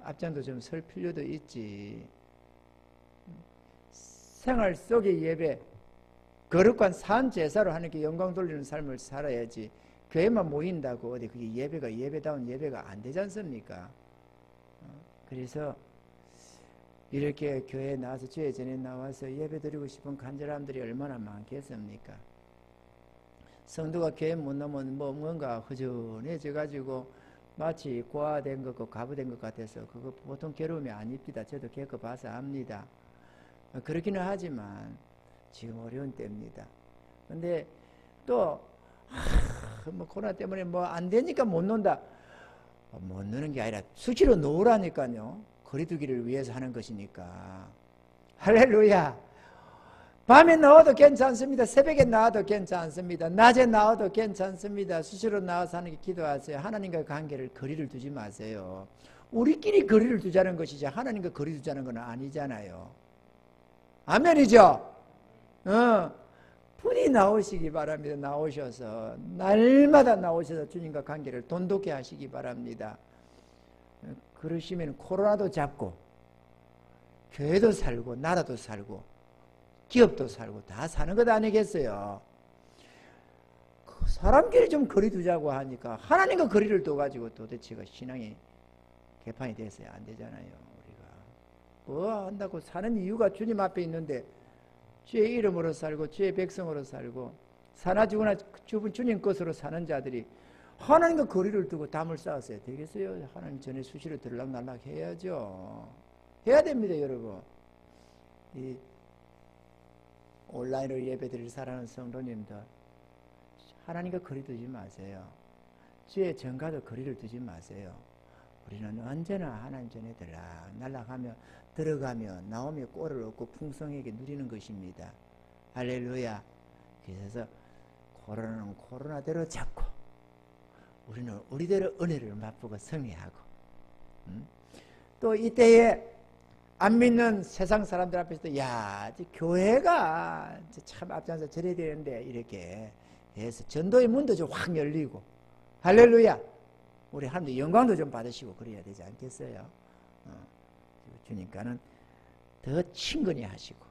앞장도 좀 설 필요도 있지. 생활 속의 예배, 거룩한 산 제사로 하나님께 영광 돌리는 삶을 살아야지 교회만 모인다고 어디 그게 예배다운 예배가 안 되지 않습니까? 그래서 이렇게 교회에 나와서 주의 전에 나와서 예배드리고 싶은 간절함들이 얼마나 많겠습니까? 성도가 교회 못 나오면 뭔가 허전해져 가지고 마치 고아된 것, 과부된 것 같아서 그거 보통 괴로움이 아닙니다. 저도 겪어봐서 압니다. 그렇기는 하지만 지금 어려운 때입니다. 근데 또 뭐 코로나 때문에 뭐 안 되니까 못 논다. 못 노는 게 아니라 수시로 놓으라니까요. 거리두기를 위해서 하는 것이니까. 할렐루야. 밤에 나와도 괜찮습니다. 새벽에 나와도 괜찮습니다. 낮에 나와도 괜찮습니다. 수시로 나와서 하는 게 기도하세요. 하나님과의 관계를 거리를 두지 마세요. 우리끼리 거리를 두자는 것이지 하나님과 거리 두자는 건 아니잖아요. 아멘이죠? 부디 나오시기 바랍니다. 나오셔서 날마다 나오셔서 주님과 관계를 돈독해 하시기 바랍니다. 그러시면 코로나도 잡고 교회도 살고 나라도 살고 기업도 살고 다 사는 것 아니겠어요? 사람끼리 좀 거리 두자고 하니까 하나님과 거리를 둬가지고 도대체가 신앙이 개판이 됐어요. 안 되잖아요. 우리가 뭐 한다고 사는 이유가 주님 앞에 있는데 주의 이름으로 살고 주의 백성으로 살고 사나 죽으나 주님 것으로 사는 자들이 하나님과 거리를 두고 담을 쌓았어야 되겠어요? 하나님 전에 수시로 들락날락 해야죠. 해야 됩니다, 여러분. 이 온라인으로 예배드릴 사랑하는 성도님들, 하나님과 거리 두지 마세요. 주의 전가도 거리를 두지 마세요. 우리는 언제나 하나님 전에 들락날락하며 들어가며 나오며 꼴을 얻고 풍성하게 누리는 것입니다. 할렐루야. 그래서 코로나는 코로나대로 잡고 우리는 우리대로 은혜를 맛보고 승리하고 또 이때에 안 믿는 세상 사람들 앞에서도 야, 교회가 참 앞장서 절해야 되는데 이렇게 해서 전도의 문도 좀 확 열리고 할렐루야. 우리 하나님도 영광도 좀 받으시고 그래야 되지 않겠어요? 주님과는 더 친근히 하시고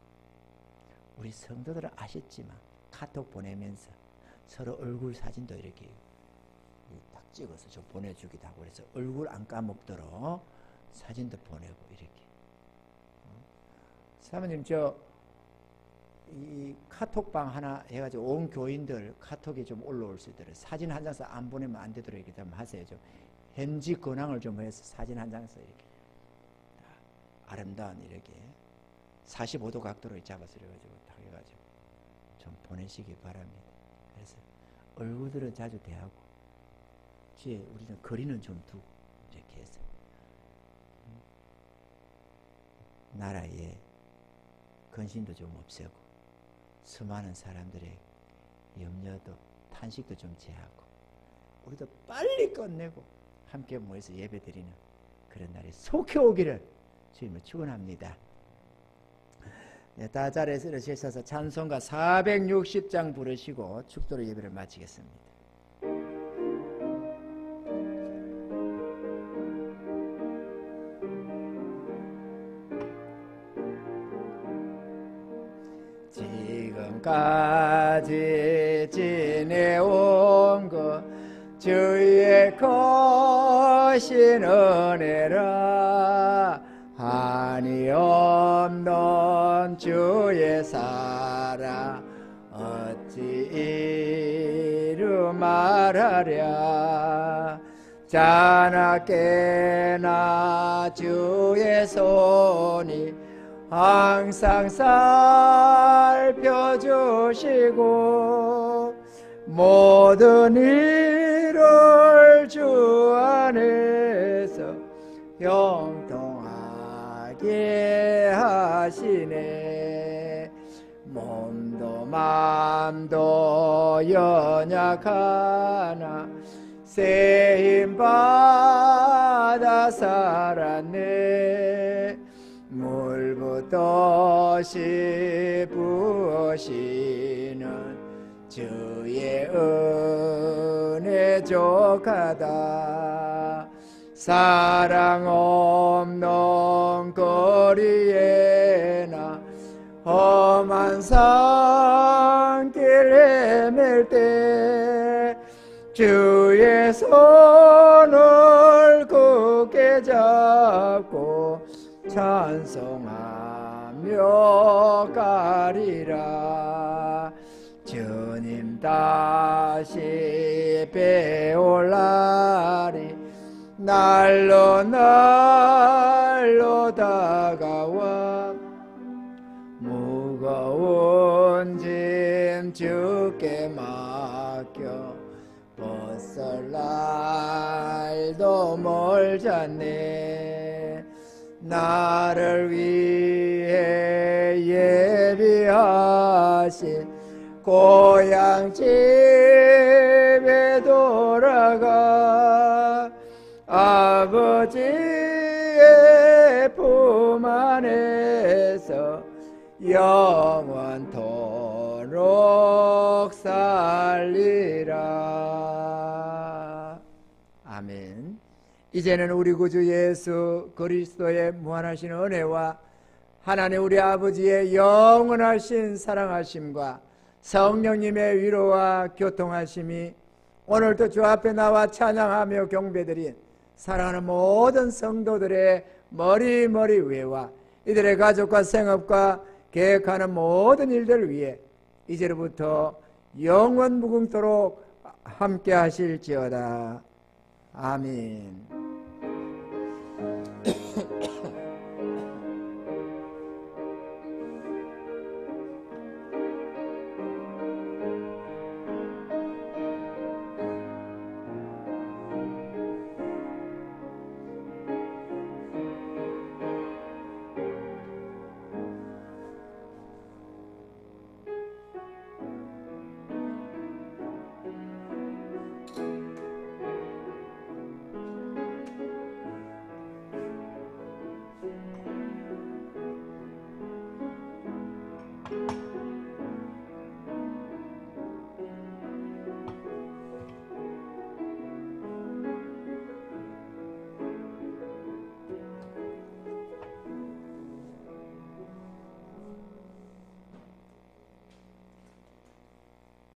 우리 성도들은 아셨지만 카톡 보내면서 서로 얼굴 사진도 이렇게 딱 찍어서 좀 보내주기도 하고 그래서 얼굴 안 까먹도록 사진도 보내고 이렇게. 사모님 이 카톡방 하나 해가지고 온 교인들 카톡에 좀 올라올 수 있도록 사진 한 장씩 안 보내면 안 되도록 이렇게 좀 하세요. 좀 현지 근황을 좀 해서 사진 한 장씩 이렇게 아름다운 이렇게 45도 각도로 잡아서 이래가지고 딱 해가지고 좀 보내시기 바랍니다. 그래서 얼굴들은 자주 대하고 뒤에 우리는 거리는 좀 두고 이렇게 해서 나라에 근심도 좀 없애고 수많은 사람들의 염려도 탄식도 좀 제하고 우리도 빨리 끝내고 함께 모여서 예배드리는 그런 날이 속히 오기를 주님을 축원합니다. 네, 다 자리에서 일어서셔서 찬송가 460장 부르시고 축도로 예배를 마치겠습니다. 지금까지 지내온 것 주의 크신 은혜라 한이 없는 주의 사랑 어찌 이루 말하랴 자나깨나 주의 손이 항상 살펴주시고 모든 일을 주 안에서 형통하게 하시네 몸도 맘도 연약하나 새 힘 받아 살았네 물붓듯이 부으시는 주의 은혜 족하다 사랑 없는 거리에나 험한 산길 헤맬 때 주의 손을 굳게 잡고 찬송하며 가리라 주님 다시 배올 날이 날로 날로 다가와 무거운 짐 주께 맡겨 벗을 날도 멀잖네 나를 위해 예비하신 고향 집에 돌아가 아버지의 품 안에서 영원토록 영원토록 살리라. 아멘. 이제는 우리 구주 예수 그리스도의 무한하신 은혜와 하나님 우리 아버지의 영원하신 사랑하심과 성령님의 위로와 교통하심이 오늘도 주 앞에 나와 찬양하며 경배드린 사랑하는 모든 성도들의 머리 위에와 이들의 가족과 생업과 계획하는 모든 일들 위에 이제로부터 영원 무궁토록 함께 하실지어다. 아멘.